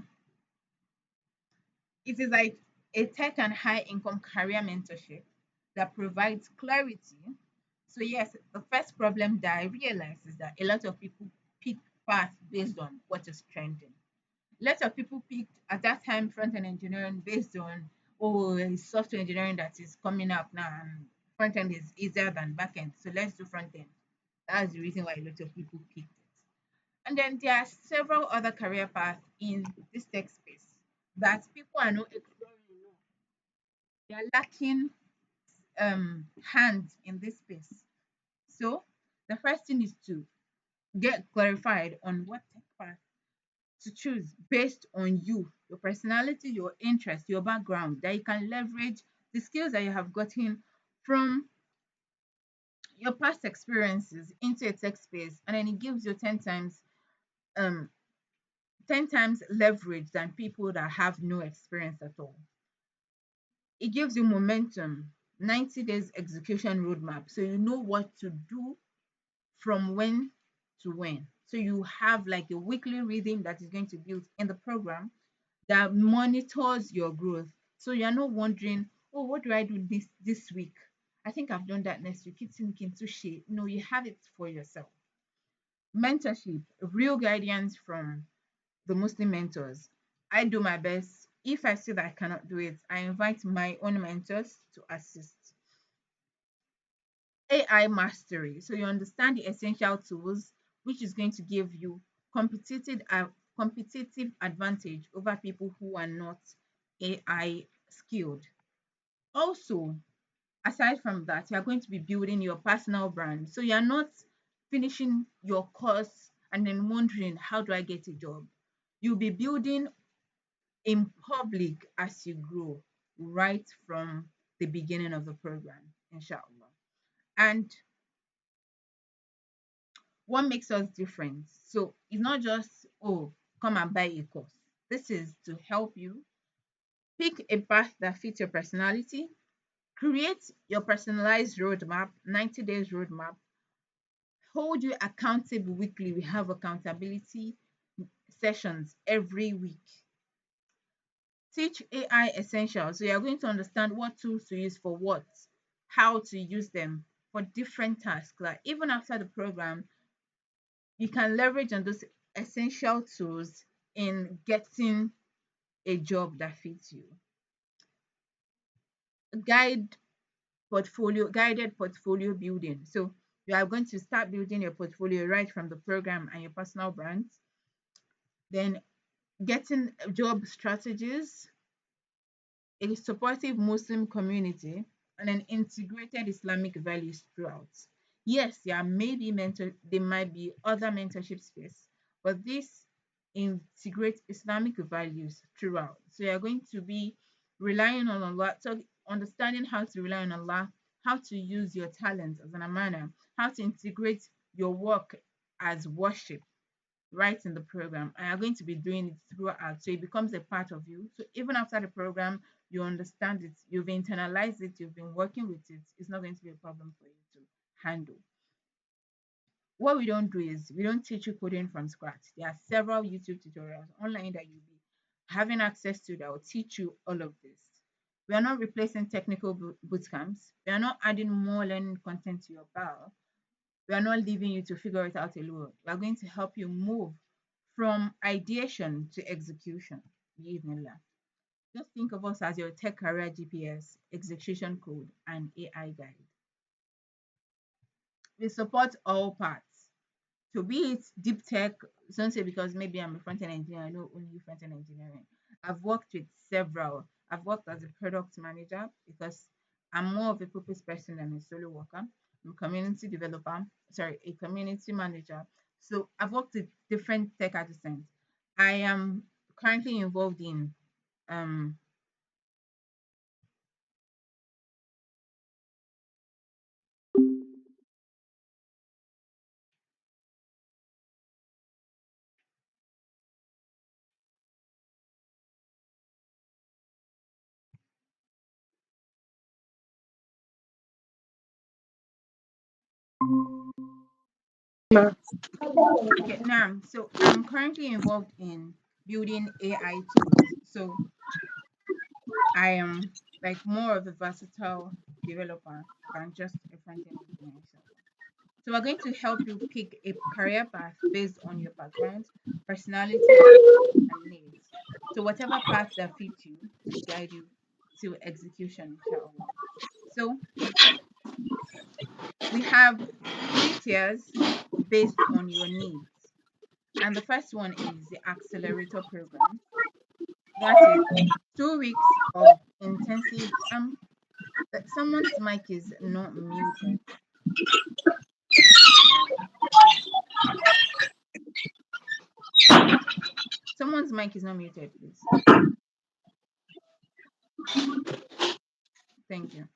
it is like a tech and high income career mentorship that provides clarity. So, yes, the first problem that I realized is that a lot of people pick paths based on what is trending. A lot of people picked at that time front end engineering based on, oh, it's software engineering that is coming up now, and front end is easier than back end. So, let's do front end. That's the reason why a lot of people picked it. And then there are several other career paths in this tech space that people are not exploring enough. They are lacking hands in this space. So the first thing is to get clarified on what tech path to choose based on you, your personality, your interest, your background, that you can leverage the skills that you have gotten from your past experiences into a tech space, and then it gives you um 10 times leverage than people that have no experience at all. It gives you momentum, 90 days execution roadmap. So you know what to do from when to when. So you have like a weekly rhythm that is going to build in the program that monitors your growth. So you're not wondering, oh, what do I do this week? I think I've done that next week. Keep thinking to shit. No, you have it for yourself. Mentorship, real guidance from the Muslim mentors. I do my best. If I see that I cannot do it, I invite my own mentors to assist. AI mastery. So you understand the essential tools, which is going to give you competitive advantage over people who are not AI skilled. Also, aside from that, you are going to be building your personal brand. So you are not finishing your course and then wondering, how do I get a job? You'll be building in public as you grow right from the beginning of the program, inshallah. And what makes us different? So it's not just, oh, come and buy a course. This is to help you pick a path that fits your personality, create your personalized roadmap, 90 days roadmap, hold you accountable weekly. We have accountability sessions every week. Teach AI essentials. So you're going to understand what tools to use for what, how to use them for different tasks. Like even after the program, you can leverage on those essential tools in getting a job that fits you. Guide guided portfolio building. So you are going to start building your portfolio right from the program and your personal brands. Then getting job strategies, a supportive Muslim community, and an integrated Islamic values throughout. Yes, there might be other mentorship space, but this integrates Islamic values throughout. So you're going to be relying on Allah, so understanding how to rely on Allah, how to use your talents as an amana, how to integrate your work as worship right in the program, and you're going to be doing it throughout, so it becomes a part of you. So even after the program, you understand it, you've internalized it, you've been working with it, it's not going to be a problem for you to handle. What we don't do is we don't teach you coding from scratch. There are several YouTube tutorials online that you'll be having access to that will teach you all of this. We are not replacing technical boot camps. We are not adding more learning content to your bio. We are not leaving you to figure it out alone. We are going to help you move from ideation to execution. Bismillah. Just think of us as your tech career GPS, execution code, and AI guide. We support all parts. So be it deep tech, don't say because maybe I'm a front-end engineer, I know only front-end engineering. I've worked with several. I've worked as a product manager because I'm more of a purpose person than a solo worker. I'm a community developer, sorry, a community manager. So I've worked with different tech artisans. I am currently involved in um okay now so I'm currently involved in building AI tools. So I am like more of a versatile developer than just a front-end engineer. So we're going to help you pick a career path based on your background, personality, and needs. So whatever path that fits you to guide you to execution, inshallah. So we have three tiers based on your needs. And the first one is the accelerator program. That is 2 weeks of intensive someone's mic is not muted. Someone's mic is not muted, please. Thank you.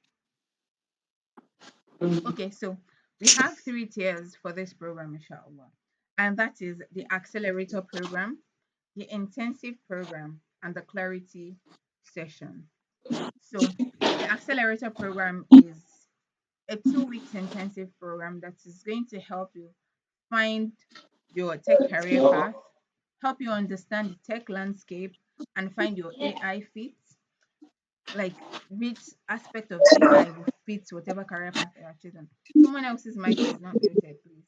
Okay, so we have three tiers for this program, inshallah. And that is the accelerator program, the intensive program, and the clarity session. So the accelerator program is a 2 weeks intensive program that is going to help you find your tech career path, help you understand the tech landscape, and find your AI fit, like which aspect of AI will fit whatever career path you are choosing. Someone else's mic is not muted, please.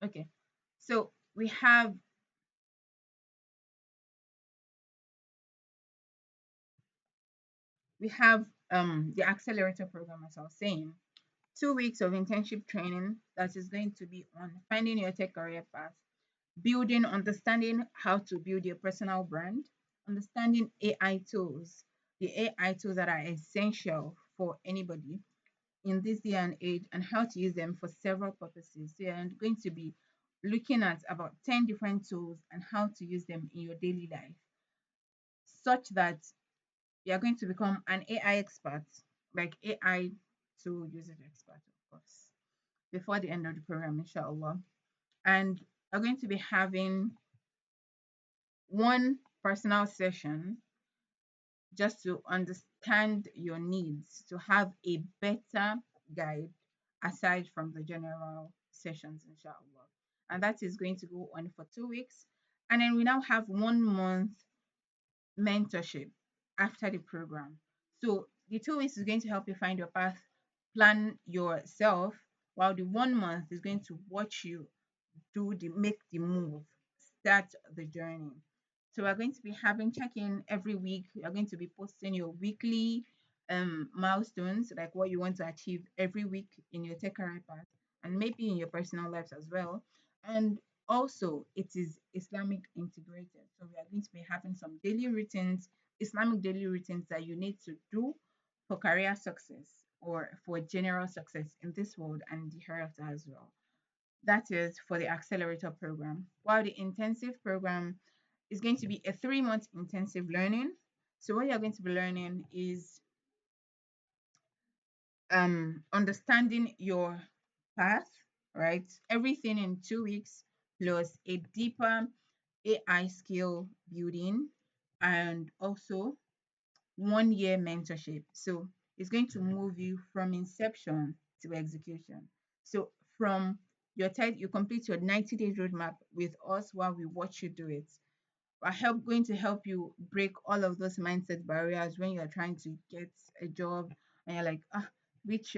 Okay. So we we have the accelerator program, as I was saying. 2 weeks of internship training that is going to be on finding your tech career path, building, understanding how to build your personal brand, understanding AI tools, the AI tools that are essential for anybody in this day and age, and how to use them for several purposes. So you're going to be looking at about 10 different tools and how to use them in your daily life, such that you're going to become an AI expert, like AI tool usage expert, of course, before the end of the program, inshallah. And we're going to be having one personal session just to understand your needs, to have a better guide aside from the general sessions, inshallah. And that is going to go on for 2 weeks. And then we now have 1 month mentorship after the program. So the 2 weeks is going to help you find your path, plan yourself, while the 1 month is going to watch you make the move, start the journey. So we're going to be having check-in every week. You're going to be posting your weekly milestones, like what you want to achieve every week in your tech career path and maybe in your personal lives as well. And also it is Islamic integrated. So we are going to be having some daily routines, Islamic daily routines that you need to do for career success or for general success in this world and the hereafter as well. That is for the accelerator program. While the intensive program is going to be a 3 month intensive learning. So what you're going to be learning is understanding your path, right? Everything in 2 weeks plus a deeper AI skill building and also 1 year mentorship. So it's going to move you from inception to execution. So from your time you complete your 90 days roadmap with us while we watch you do it. We're going to help you break all of those mindset barriers when you're trying to get a job and you're like, which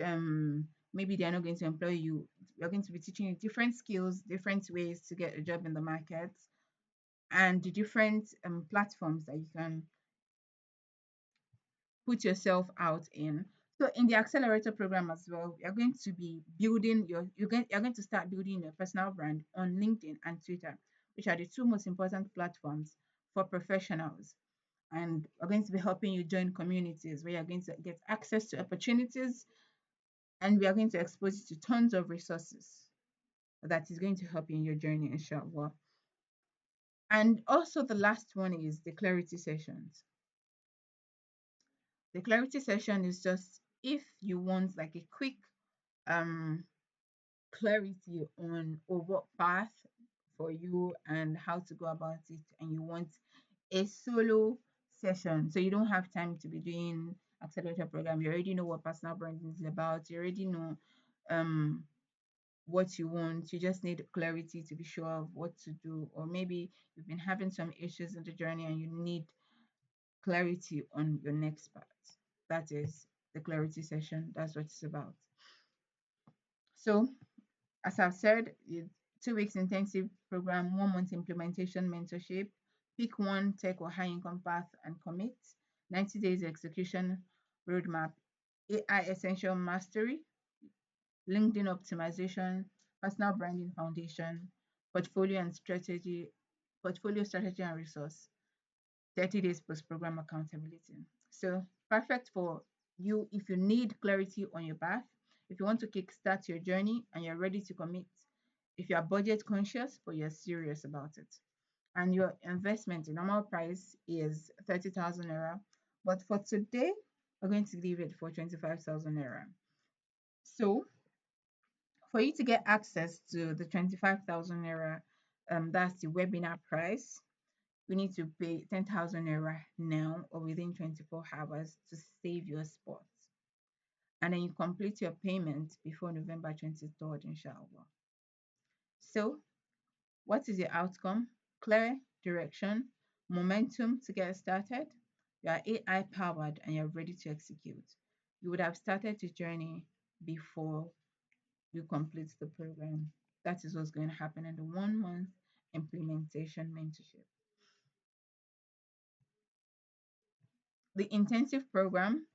maybe they're not going to employ you. We're going to be teaching you different skills, different ways to get a job in the market, and the different platforms that you can put yourself out in. So in the accelerator program as well, you're going to be building you're going to start building your personal brand on LinkedIn and Twitter, which are the two most important platforms for professionals. And we're going to be helping you join communities where you're going to get access to opportunities, and we are going to expose you to tons of resources that is going to help you in your journey, inshallah. And also the last one is the clarity sessions. The clarity session is just if you want like a quick um clarity on or what path for you and how to go about it, and you want a solo session so you don't have time to be doing accelerator program. You already know what personal branding is about, you already know um what you want, you just need clarity to be sure of what to do, or maybe you've been having some issues in the journey and you need clarity on your next part. That is the clarity session. That's what it's about. So, as I've said, it's 2 weeks intensive program, 1 month implementation mentorship. Pick one tech or high income path and commit. 90 days execution roadmap. AI essential mastery, LinkedIn optimization, personal branding foundation, portfolio and strategy, portfolio strategy and resource. 30 days post program accountability. So perfect for you if you need clarity on your path, if you want to kickstart your journey and you're ready to commit, if you are budget conscious but you're serious about it. And your investment, the normal price is 30,000 naira. But for today, we're going to leave it for 25,000 naira. So for you to get access to the 25,000 naira, that's the webinar price, you need to pay 10,000 naira now or within 24 hours to save your spot. And then you complete your payment before November 23rd, inshallah. So, what is your outcome? Clear direction, momentum to get started. You are AI powered and you're ready to execute. You would have started the journey before you complete the program. That is what's going to happen in the 1 month implementation mentorship. The intensive program,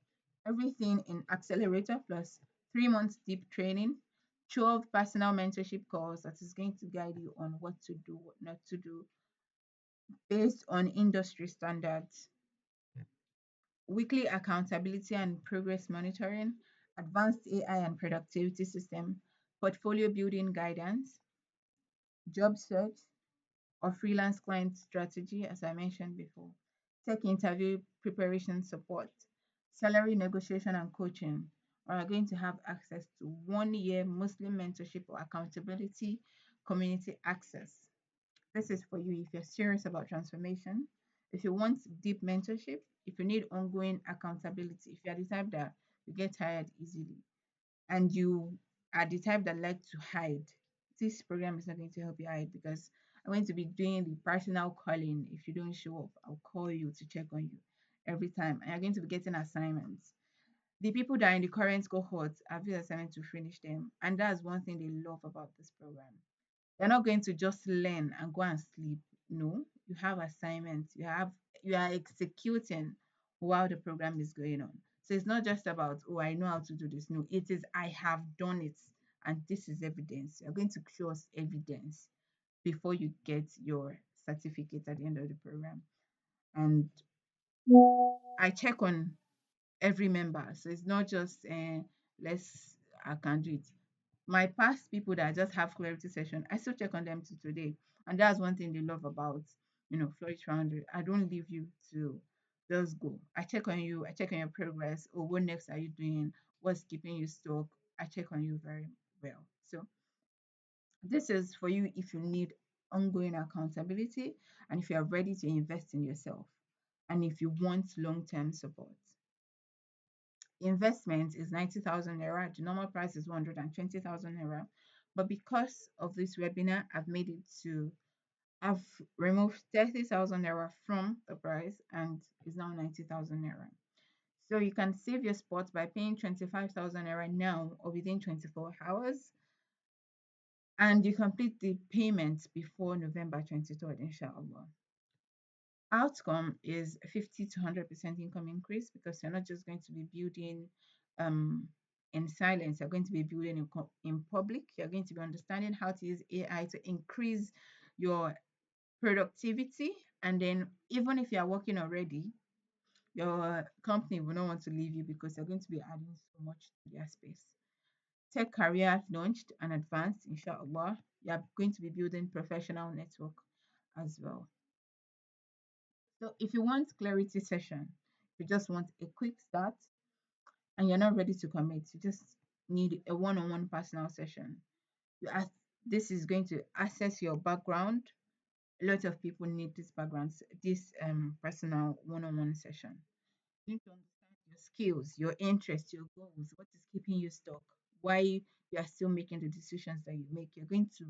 everything in accelerator plus 3 months deep training, 12 personal mentorship calls that is going to guide you on what to do, what not to do based on industry standards, weekly accountability and progress monitoring, advanced AI and productivity system, portfolio building guidance, job search or freelance client strategy, as I mentioned before, tech interview preparation support, salary negotiation and coaching, or are going to have access to 1 year Muslim mentorship or accountability community access. This is for you if you're serious about transformation, if you want deep mentorship, if you need ongoing accountability, if you're the type that you get tired easily, and you are the type that like to hide, this program is not going to help you hide because I'm going to be doing the personal calling. If you don't show up, I'll call you to check on you every time. And you're going to be getting assignments. The people that are in the current cohort have this assignment to finish them. And that's one thing they love about this program. You're not going to just learn and go and sleep. No, you have assignments. You are executing while the program is going on. So it's not just about, oh, I know how to do this. No, it is I have done it. And this is evidence. You're going to show us evidence before you get your certificate at the end of the program. And I check on every member. So it's not just let's I can do it. My past people that I just have clarity session, I still check on them to today. And that's one thing they love about, Flourish Foundry. I don't leave you to just go. I check on you, I check on your progress. Or what next are you doing? What's keeping you stuck? I check on you very well. So this is for you if you need ongoing accountability and if you are ready to invest in yourself and if you want long-term support. Investment is 90,000 naira. The normal price is 120,000 naira. But because of this webinar, I've removed 30,000 naira from the price and it's now 90,000 naira. So you can save your spot by paying 25,000 naira now or within 24 hours. And you complete the payment before November 23rd, inshallah. Outcome is 50 to 100% income increase because you're not just going to be building um, in silence, you're going to be building in public. You're going to be understanding how to use AI to increase your productivity. And then, even if you're working already, your company will not want to leave you because you're going to be adding so much to their space. Tech career launched and advanced, inshallah. You're going to be building professional network as well. So if you want clarity session, you just want a quick start and you're not ready to commit, you just need a one-on-one personal session. You ask, this is going to assess your background. A lot of people need this background, this personal one-on-one session. You need to understand your skills, your interests, your goals, what is keeping you stuck, why you are still making the decisions that you make. You're going to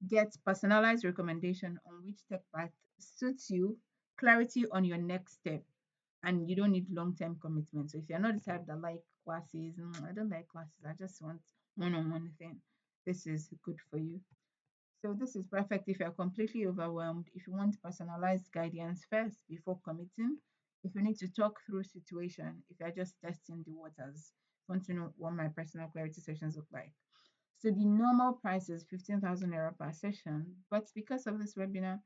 get personalized recommendation on which tech path suits you, clarity on your next step, and you don't need long-term commitment. So if you're not the type that like classes, I don't like classes, I just want one-on-one thing. This is good for you. So this is perfect if you're completely overwhelmed, if you want personalized guidance first before committing, if you need to talk through situation, if you're just testing the waters, want to know what my personal clarity sessions look like. So the normal price is 15,000 naira per session, but because of this webinar,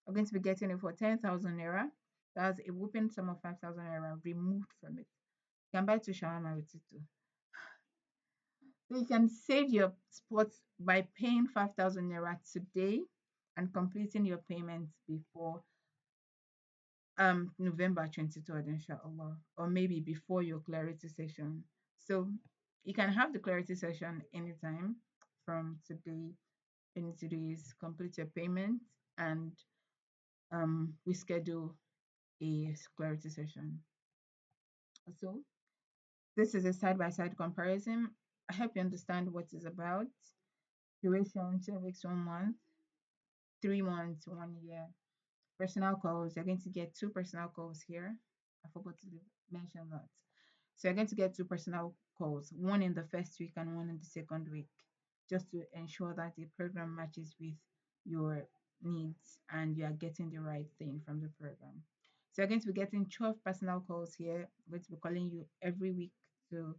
I'm going to be getting it for 10,000 naira. That's a whooping sum of 5,000 naira removed from it. You can buy two shawarma with it too. So you can save your spots by paying 5,000 naira today and completing your payments before November 23rd, inshallah, or maybe before your clarity session. So you can have the clarity session anytime from today. In today's complete your payment and we schedule a clarity session. So this is a side-by-side comparison. I hope you understand what it's about. Duration 2 weeks, 1 month, 3 months, 1 year. Personal calls, you're going to get two personal calls here. I forgot to mention that. So you're going to get two personal calls, one in the first week and one in the second week, just to ensure that the program matches with your needs and you are getting the right thing from the program. So you're going to be getting 12 personal calls here. I'm going to be calling you every week to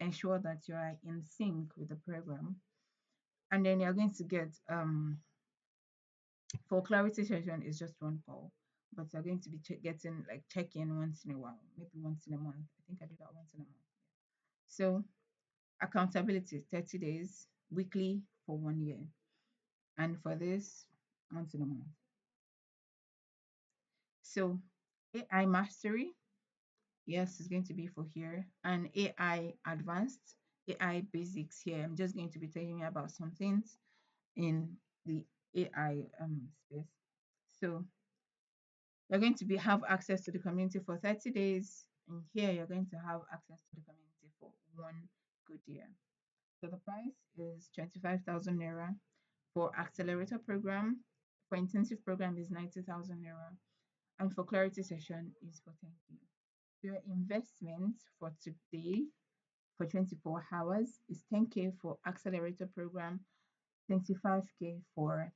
ensure that you are in sync with the program. And then you're going to get for clarity session is just one call, but you're going to be getting like check in once in a while, maybe once in a month. I think I do that once in a month. So accountability 30 days weekly for 1 year, and for this once in a month. So AI mastery, yes, it's going to be for here, and AI advanced, AI basics here. I'm just going to be telling you about some things in the AI space. So you're going to be have access to the community for 30 days, and here you're going to have access to the community for 1 good year. So the price is 25,000 naira for accelerator program. For intensive program is 90,000 naira, and for clarity session is for 10K. Your investment for today for 24 hours is 10K for accelerator program, 25K for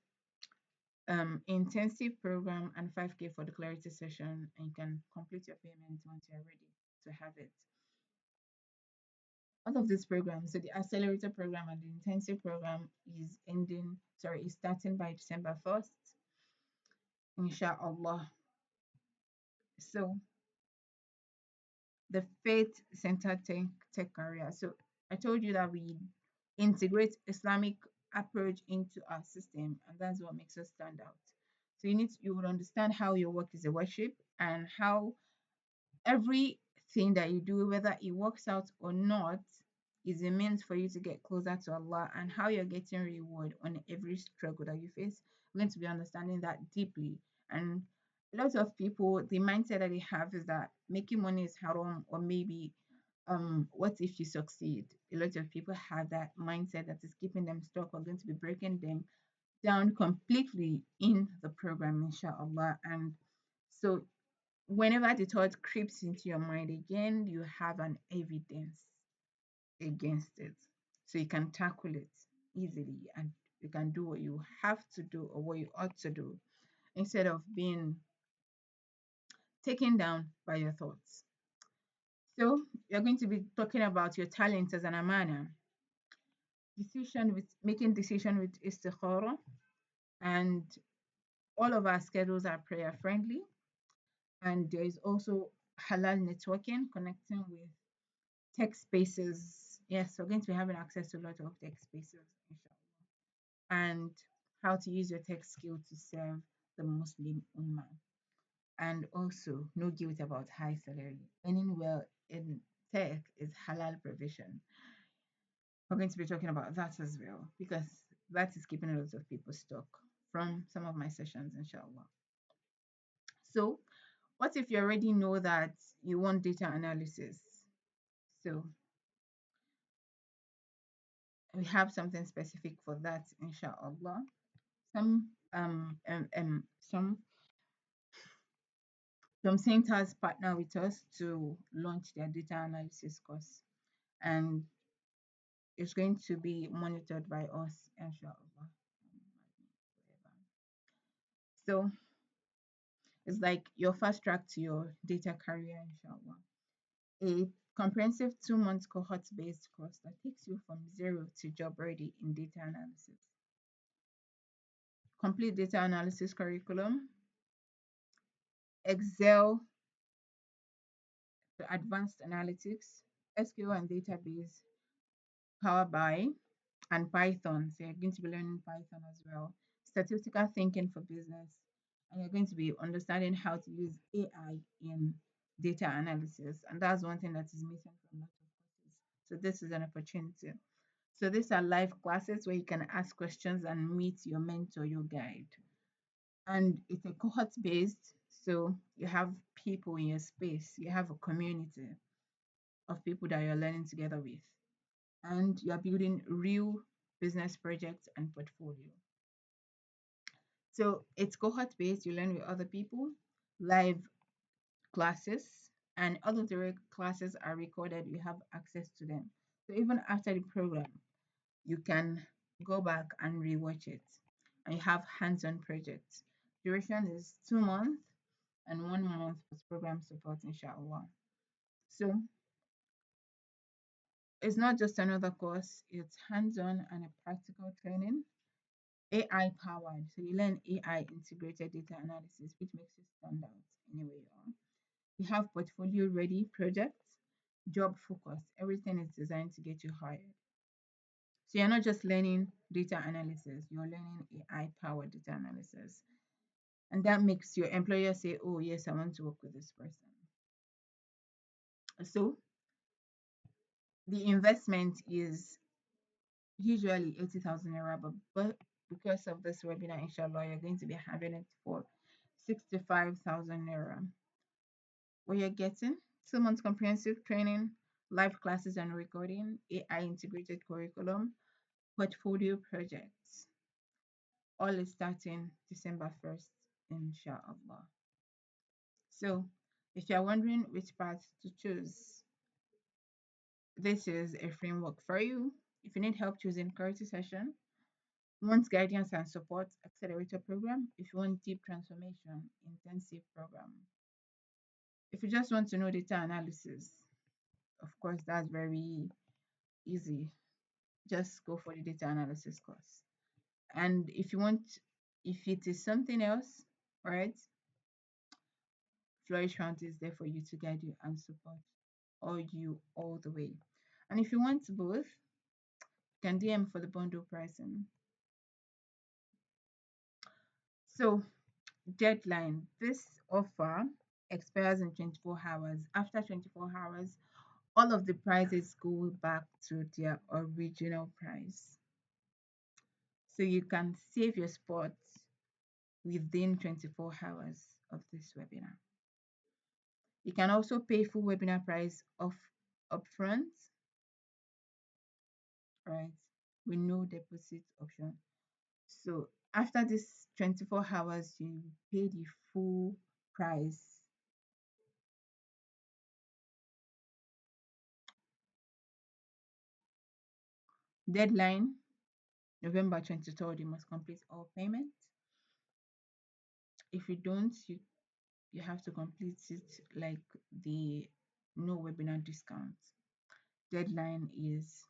intensive program, and 5K for the clarity session. And you can complete your payment once you're ready to have it. All of these programs, so the accelerator program and the intensive program is starting by December 1st, inshallah. So the faith centered tech career. So I told you that we integrate Islamic approach into our system, and that's what makes us stand out. So you would understand how your work is a worship and how everything that you do, whether it works out or not, is a means for you to get closer to Allah, and how you're getting reward on every struggle that you face. We're going to be understanding that deeply. And a lot of people, the mindset that they have is that making money is haram, or maybe what if you succeed? A lot of people have that mindset that is keeping them stuck. We're going to be breaking them down completely in the program, inshallah. And so whenever the thought creeps into your mind again, you have an evidence against it. So you can tackle it easily, and you can do what you have to do or what you ought to do instead of being taken down by your thoughts. So you're going to be talking about your talent as an amana, decision with istikhara, and all of our schedules are prayer friendly. And there is also halal networking, connecting with tech spaces. Yes, we're going to be having access to a lot of tech spaces, inshallah. And how to use your tech skill to serve the Muslim Ummah. And also, no guilt about high salary. Earning well in tech is halal provision. We're going to be talking about that as well, because that is keeping a lot of people stuck from some of my sessions, inshallah. So, what if you already know that you want data analysis? So, we have something specific for that, inshallah. Some um, um, um some some centers partner with us to launch their data analysis course, and it's going to be monitored by us, inshallah. So it's like your fast track to your data career, inshallah. A comprehensive 2 month cohort based course that takes you from zero to job ready in data analysis. Complete data analysis curriculum, Excel to advanced analytics, SQL and database, Power BI, and Python. So you're going to be learning Python as well. Statistical thinking for business. And you're going to be understanding how to use AI in data analysis. And that's one thing that is missing from a lot of courses. So this is an opportunity. So these are live classes where you can ask questions and meet your mentor, your guide. And it's a cohort based. So you have people in your space, you have a community of people that you're learning together with, and you're building real business projects and portfolio. So it's cohort based, you learn with other people, live classes, and all of the classes are recorded, you have access to them. So even after the program, you can go back and rewatch it. and you have hands-on projects. Duration is 2 months and 1 month post program support, inshallah. So it's not just another course, it's hands-on and a practical training, AI powered. So you learn AI integrated data analysis, which makes you stand out anywhere you are. You have portfolio ready projects, job focus. Everything is designed to get you hired. So you're not just learning data analysis, you're learning AI powered data analysis. And that makes your employer say, oh, yes, I want to work with this person. So the investment is usually 80,000 naira, but because of this webinar, inshallah, you're going to be having it for 65,000 naira. What you're getting: 2 months comprehensive training, live classes and recording, AI integrated curriculum, portfolio projects. All is starting December 1st, inshallah. So, if you're wondering which path to choose, this is a framework for you. If you need help choosing clarity session, want guidance and support, accelerator program. If you want deep transformation, intensive program. If you just want to know data analysis, of course, that's very easy. Just go for the data analysis course. And if it is something else, right, Flourish Round is there for you to guide you and support all the way. And if you want both, you can DM for the bundle pricing. So, deadline: this offer expires in 24 hours. After 24 hours, all of the prices go back to their original price. So you can save your spot within 24 hours of this webinar. You can also pay full webinar price upfront, right? With no deposit option. So after this 24 hours, you pay the full price. Deadline: November 23rd, you must complete all payments. If you don't, you have to complete it like the no webinar discount. Deadline is,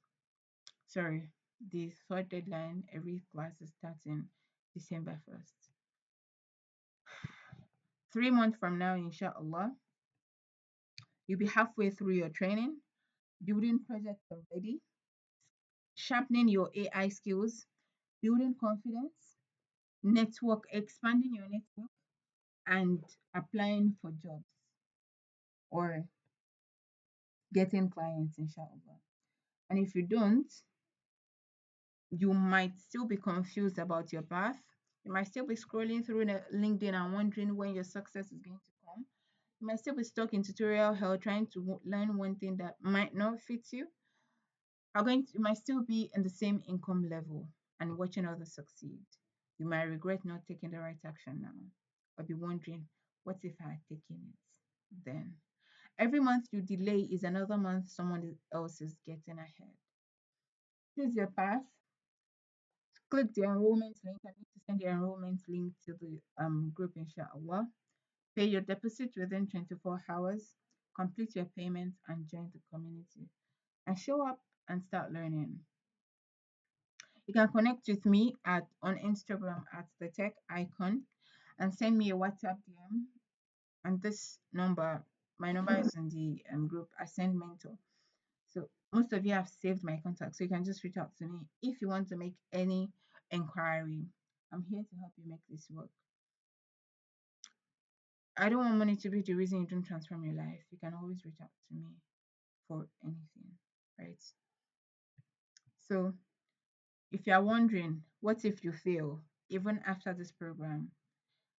sorry, the third deadline, every class is starting December 1st. 3 months from now, inshallah, you'll be halfway through your training, building projects already, sharpening your AI skills, building confidence, expanding your network, and applying for jobs or getting clients, inshallah. And if you don't, you might still be confused about your path. You might still be scrolling through LinkedIn and wondering when your success is going to come. You might still be stuck in tutorial hell trying to learn one thing that might not fit you. You might still be in the same income level and watching others succeed. You might regret not taking the right action now, or be wondering, what if I had taken it then? Every month you delay is another month someone else is getting ahead. Choose your path. Click the enrollment link. I need to send the enrollment link to the group, inshallah. Pay your deposit within 24 hours. Complete your payments and join the community. And show up and start learning. You can connect with me on Instagram at the tech icon and send me a WhatsApp DM. And this number, my number is in the group Ascend Mentor. So most of you have saved my contact, so you can just reach out to me if you want to make any inquiry. I'm here to help you make this work. I don't want money to be the reason you don't transform your life. You can always reach out to me for anything, right? So if you're wondering, what if you fail even after this program?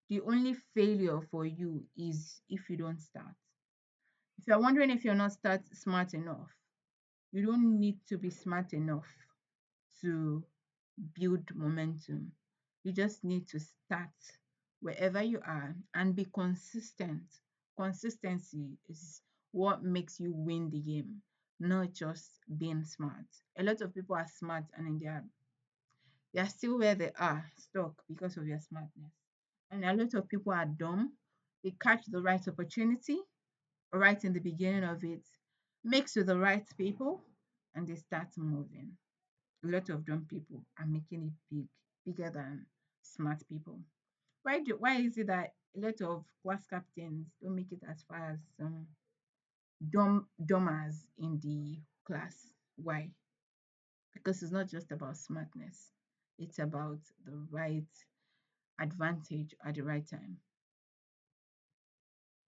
The only failure for you is if you don't start. If you're wondering if you're not smart enough, you don't need to be smart enough to build momentum. You just need to start wherever you are and be consistent. Consistency is what makes you win the game, not just being smart. A lot of people are smart and They are still where they are, stuck because of your smartness. And a lot of people are dumb. They catch the right opportunity right in the beginning of it, mix with the right people, and they start moving. A lot of dumb people are making it big, bigger than smart people. Why is it that a lot of class captains don't make it as far as some dummers in the class? Why? Because it's not just about smartness, it's about the right advantage at the right time.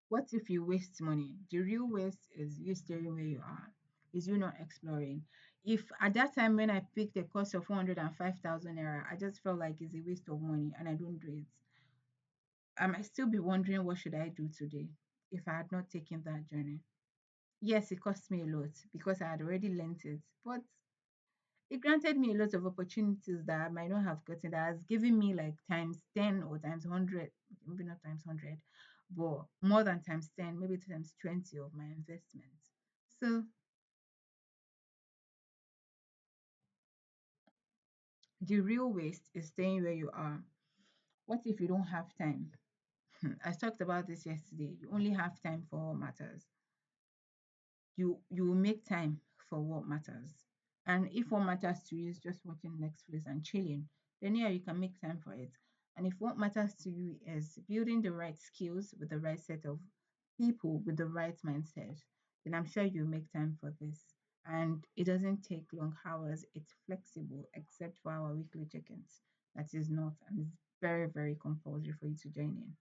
What if you waste money? The real waste is you staying where you are, is you not exploring. If at that time when I picked a course of 105,000 naira, I just felt like it's a waste of money and I don't do it, I might still be wondering what should I do today if I had not taken that journey. Yes, it cost me a lot because I had already learnt it, but it granted me a lot of opportunities that I might not have gotten, that has given me like times 10 or times 100, maybe not times 100, but more than times 10, maybe times 20 of my investment. So the real waste is staying where you are. What if you don't have time? I talked about this yesterday. You only have time for what matters. You will make time for what matters. And if what matters to you is just watching Netflix and chilling, then yeah, you can make time for it. And if what matters to you is building the right skills with the right set of people with the right mindset, then I'm sure you'll make time for this. And it doesn't take long hours, it's flexible, except for our weekly check-ins. That is not, and it's very, very compulsory for you to join in.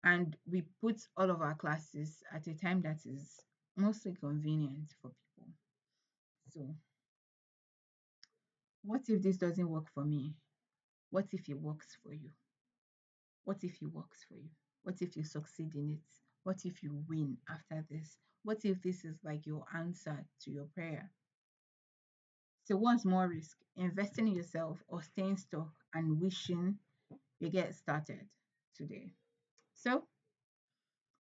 And we put all of our classes at a time that is mostly convenient for people. So, what if this doesn't work for me? What if it works for you? What if it works for you? What if you succeed in it? What if you win after this? What if this is like your answer to your prayer? So, what's more risk? Investing in yourself or staying stuck and wishing you get started today? So,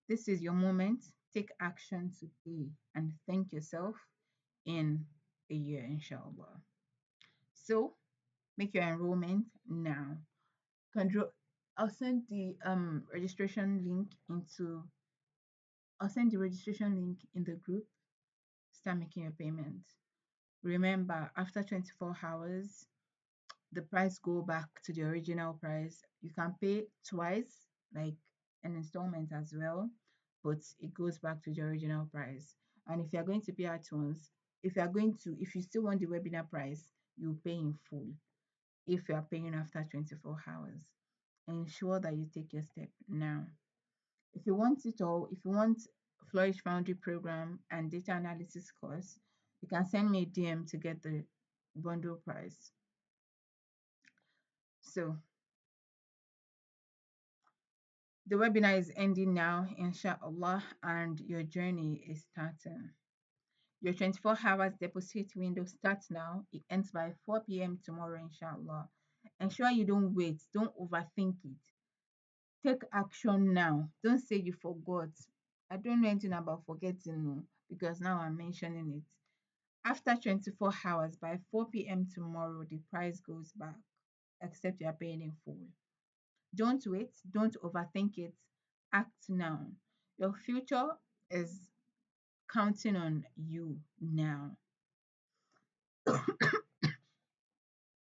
this is your moment. Take action today and thank yourself in a year, inshallah. So make your enrollment now. Control. I'll send the registration link into. I'll send the registration link in the group. Start making your payment. Remember, after 24 hours, the price go back to the original price. You can pay twice, like an installment as well, but it goes back to the original price. And if you're going to pay at once, if you still want the webinar price, you pay in full. If you are paying after 24 hours, ensure that you take your step now. If you want it all, if you want Flourish Foundry program and data analysis course, you can send me a DM to get the bundle price. So the webinar is ending now, inshallah, and your journey is starting. Your 24 hours deposit window starts now. It ends by 4 p.m. tomorrow, inshallah. Ensure you don't wait, don't overthink it. Take action now. Don't say you forgot. I don't know anything about forgetting, no, because now I'm mentioning it. After 24 hours, by 4 p.m. tomorrow, the price goes back, except you are paying in full. Don't wait. Don't overthink it. Act now. Your future is counting on you now.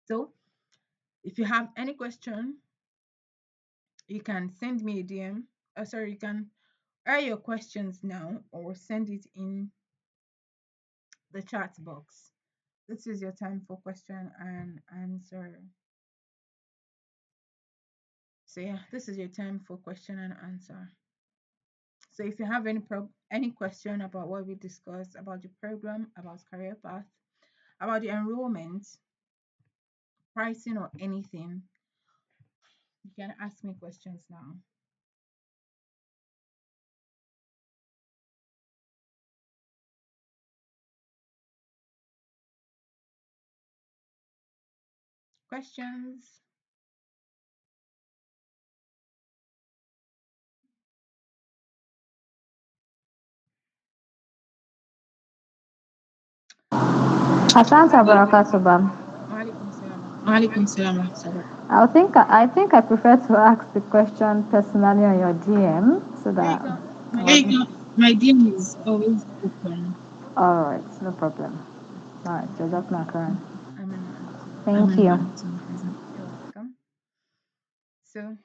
So, if you have any question, you can send me a DM. Sorry, you can air your questions now or send it in the chat box. This is your time for question and answer. So yeah, this is your time for question and answer. So if you have any question about what we discussed about the program, about career path, about the enrollment, pricing, or anything, you can ask me questions now. Questions? Asante wabarakatuh, bam. Walaikum salam. Walaikum salam wa rahmatullah. I think I prefer to ask the question personally on your DM so Yeah, that. you can. What? My DM is always open. All right, no problem. All right, Jazakallah khairan. Amin wa antum. Thank you. You're welcome. So,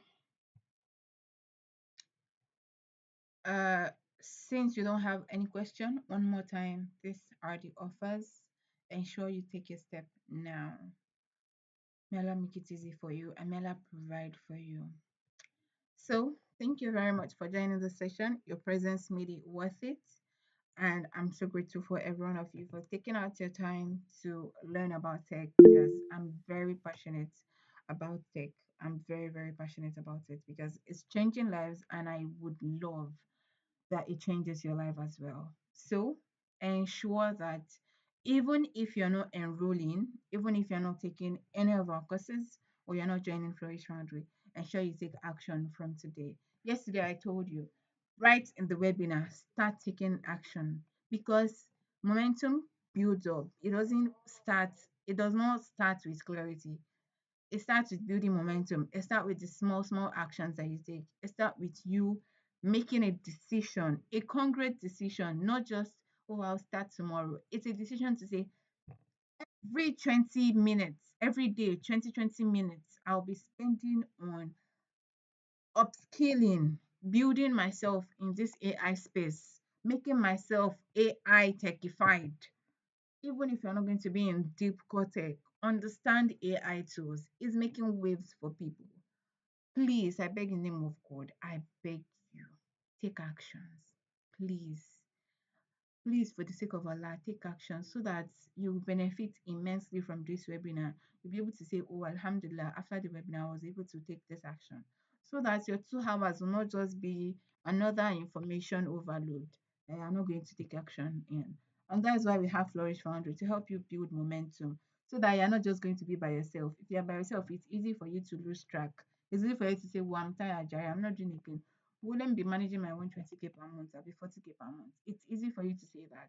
uh, since you don't have any question, one more time, these are the offers. Ensure you take a step now. May Allah make it easy for you and may Allah provide for you. So, thank you very much for joining the session. Your presence made it worth it. And I'm so grateful for every one of you for taking out your time to learn about tech because I'm very passionate about tech. I'm very, very passionate about it because it's changing lives and I would love that it changes your life as well. So ensure that even if you're not enrolling, even if you're not taking any of our courses or you're not joining Flourish Foundry, ensure you take action from today. Yesterday, I told you, right in the webinar, start taking action because momentum builds up. It does not start with clarity. It starts with building momentum. It starts with the small, small actions that you take. It starts with you making a decision, a concrete decision, not just, oh, I'll start tomorrow. It's a decision to say, every 20 minutes, every day, 20 minutes, I'll be spending on upskilling, building myself in this AI space, making myself AI techified. Even if you're not going to be in deep core tech, understand AI tools is making waves for people. Please, I beg in the name of God, I beg you, take actions. Please, please, for the sake of Allah, take action so that you will benefit immensely from this webinar. You'll be able to say, oh, Alhamdulillah, after the webinar, I was able to take this action. So that your 2 hours will not just be another information overload that you are not going to take action in. And that's why we have Flourish Foundry to help you build momentum so that you're not just going to be by yourself. If you're by yourself, it's easy for you to lose track. It's easy for you to say, well, I'm tired, Jerry, I'm not doing again. Wouldn't be managing my 120K per month, I'll be 40K per month. It's easy for you to say that.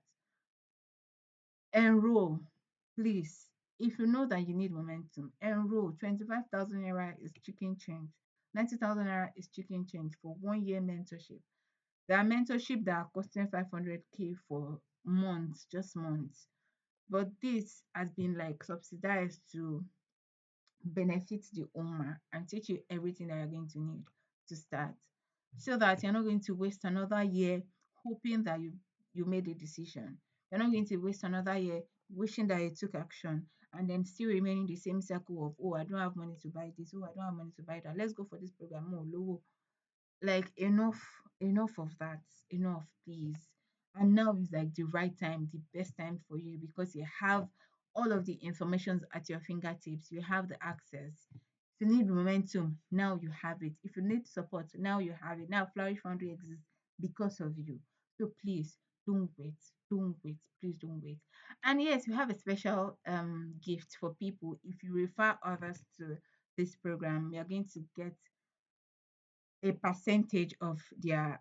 Enroll, please. If you know that you need momentum, enroll. 25,000 naira is chicken change. 90,000 naira is chicken change for 1 year mentorship. There are mentorship that are costing 500K for months, just months. But this has been like subsidized to benefit the owner and teach you everything that you're going to need to start so that you're not going to waste another year hoping that you made a decision. You're not going to waste another year wishing that you took action and then still remaining the same circle of, oh, I don't have money to buy this, oh, I don't have money to buy that, let's go for this program more low. Like enough of that, enough, please. And now is like the right time, the best time for you because you have all of the informations at your fingertips. You have the access. If you need momentum, now you have it. If you need support, now you have it. Now Flourish Foundry exists because of you. So please don't wait. Don't wait. Please don't wait. And yes, we have a special gift for people. If you refer others to this program, you're going to get a percentage of their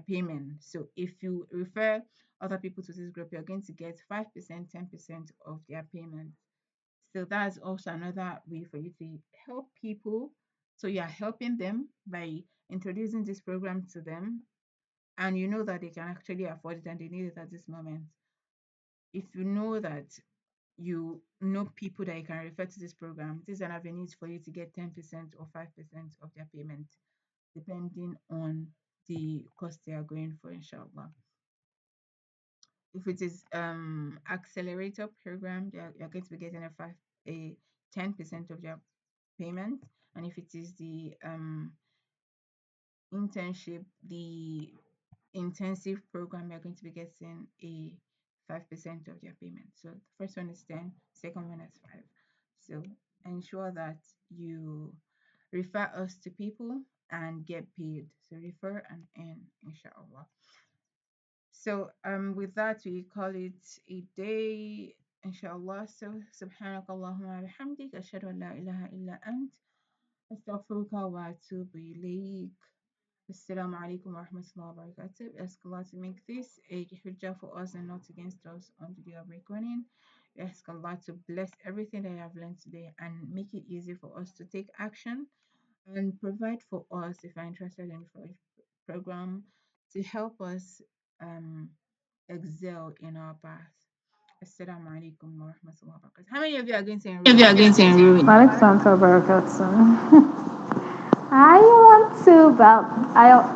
payment. So if you refer other people to this group, you're going to get 5%, 10% of their payment. So that's also another way for you to help people. So you're helping them by introducing this program to them, and you know that they can actually afford it and they need it at this moment. If you know that you know people that you can refer to this program, this is an avenue for you to get 10% or 5% of their payment depending on the cost they are going for, inshallah. If it is accelerator program, you're going to be getting a 10% of your payment. And if it is the internship, the intensive program, you're going to be getting a 5% of their payment. So the first one is 10, second one is 5. So ensure that you refer us to people and get paid. So refer and earn, inshallah. So with that we call it a day, inshallah. So subhanak Allahumma bihamdik ashhadu an la ilaha illa ant astaghfiruka wa atubu ilayk. Assalamu alaikum wa rahmatullahi wa barakatuh. Ask Allah to make this a hujjah for us and not against us on the day of reckoning. We ask Allah to bless everything that you have learned today and make it easy for us to take action and provide for us if you're interested in the program to help us um, excel in our path. Assalamu alaikum wa rahmatullahi wa barakatuh. How many of you are going to If enroll you in are going this? to enroll in Alexandra Barakatson. I want to, but I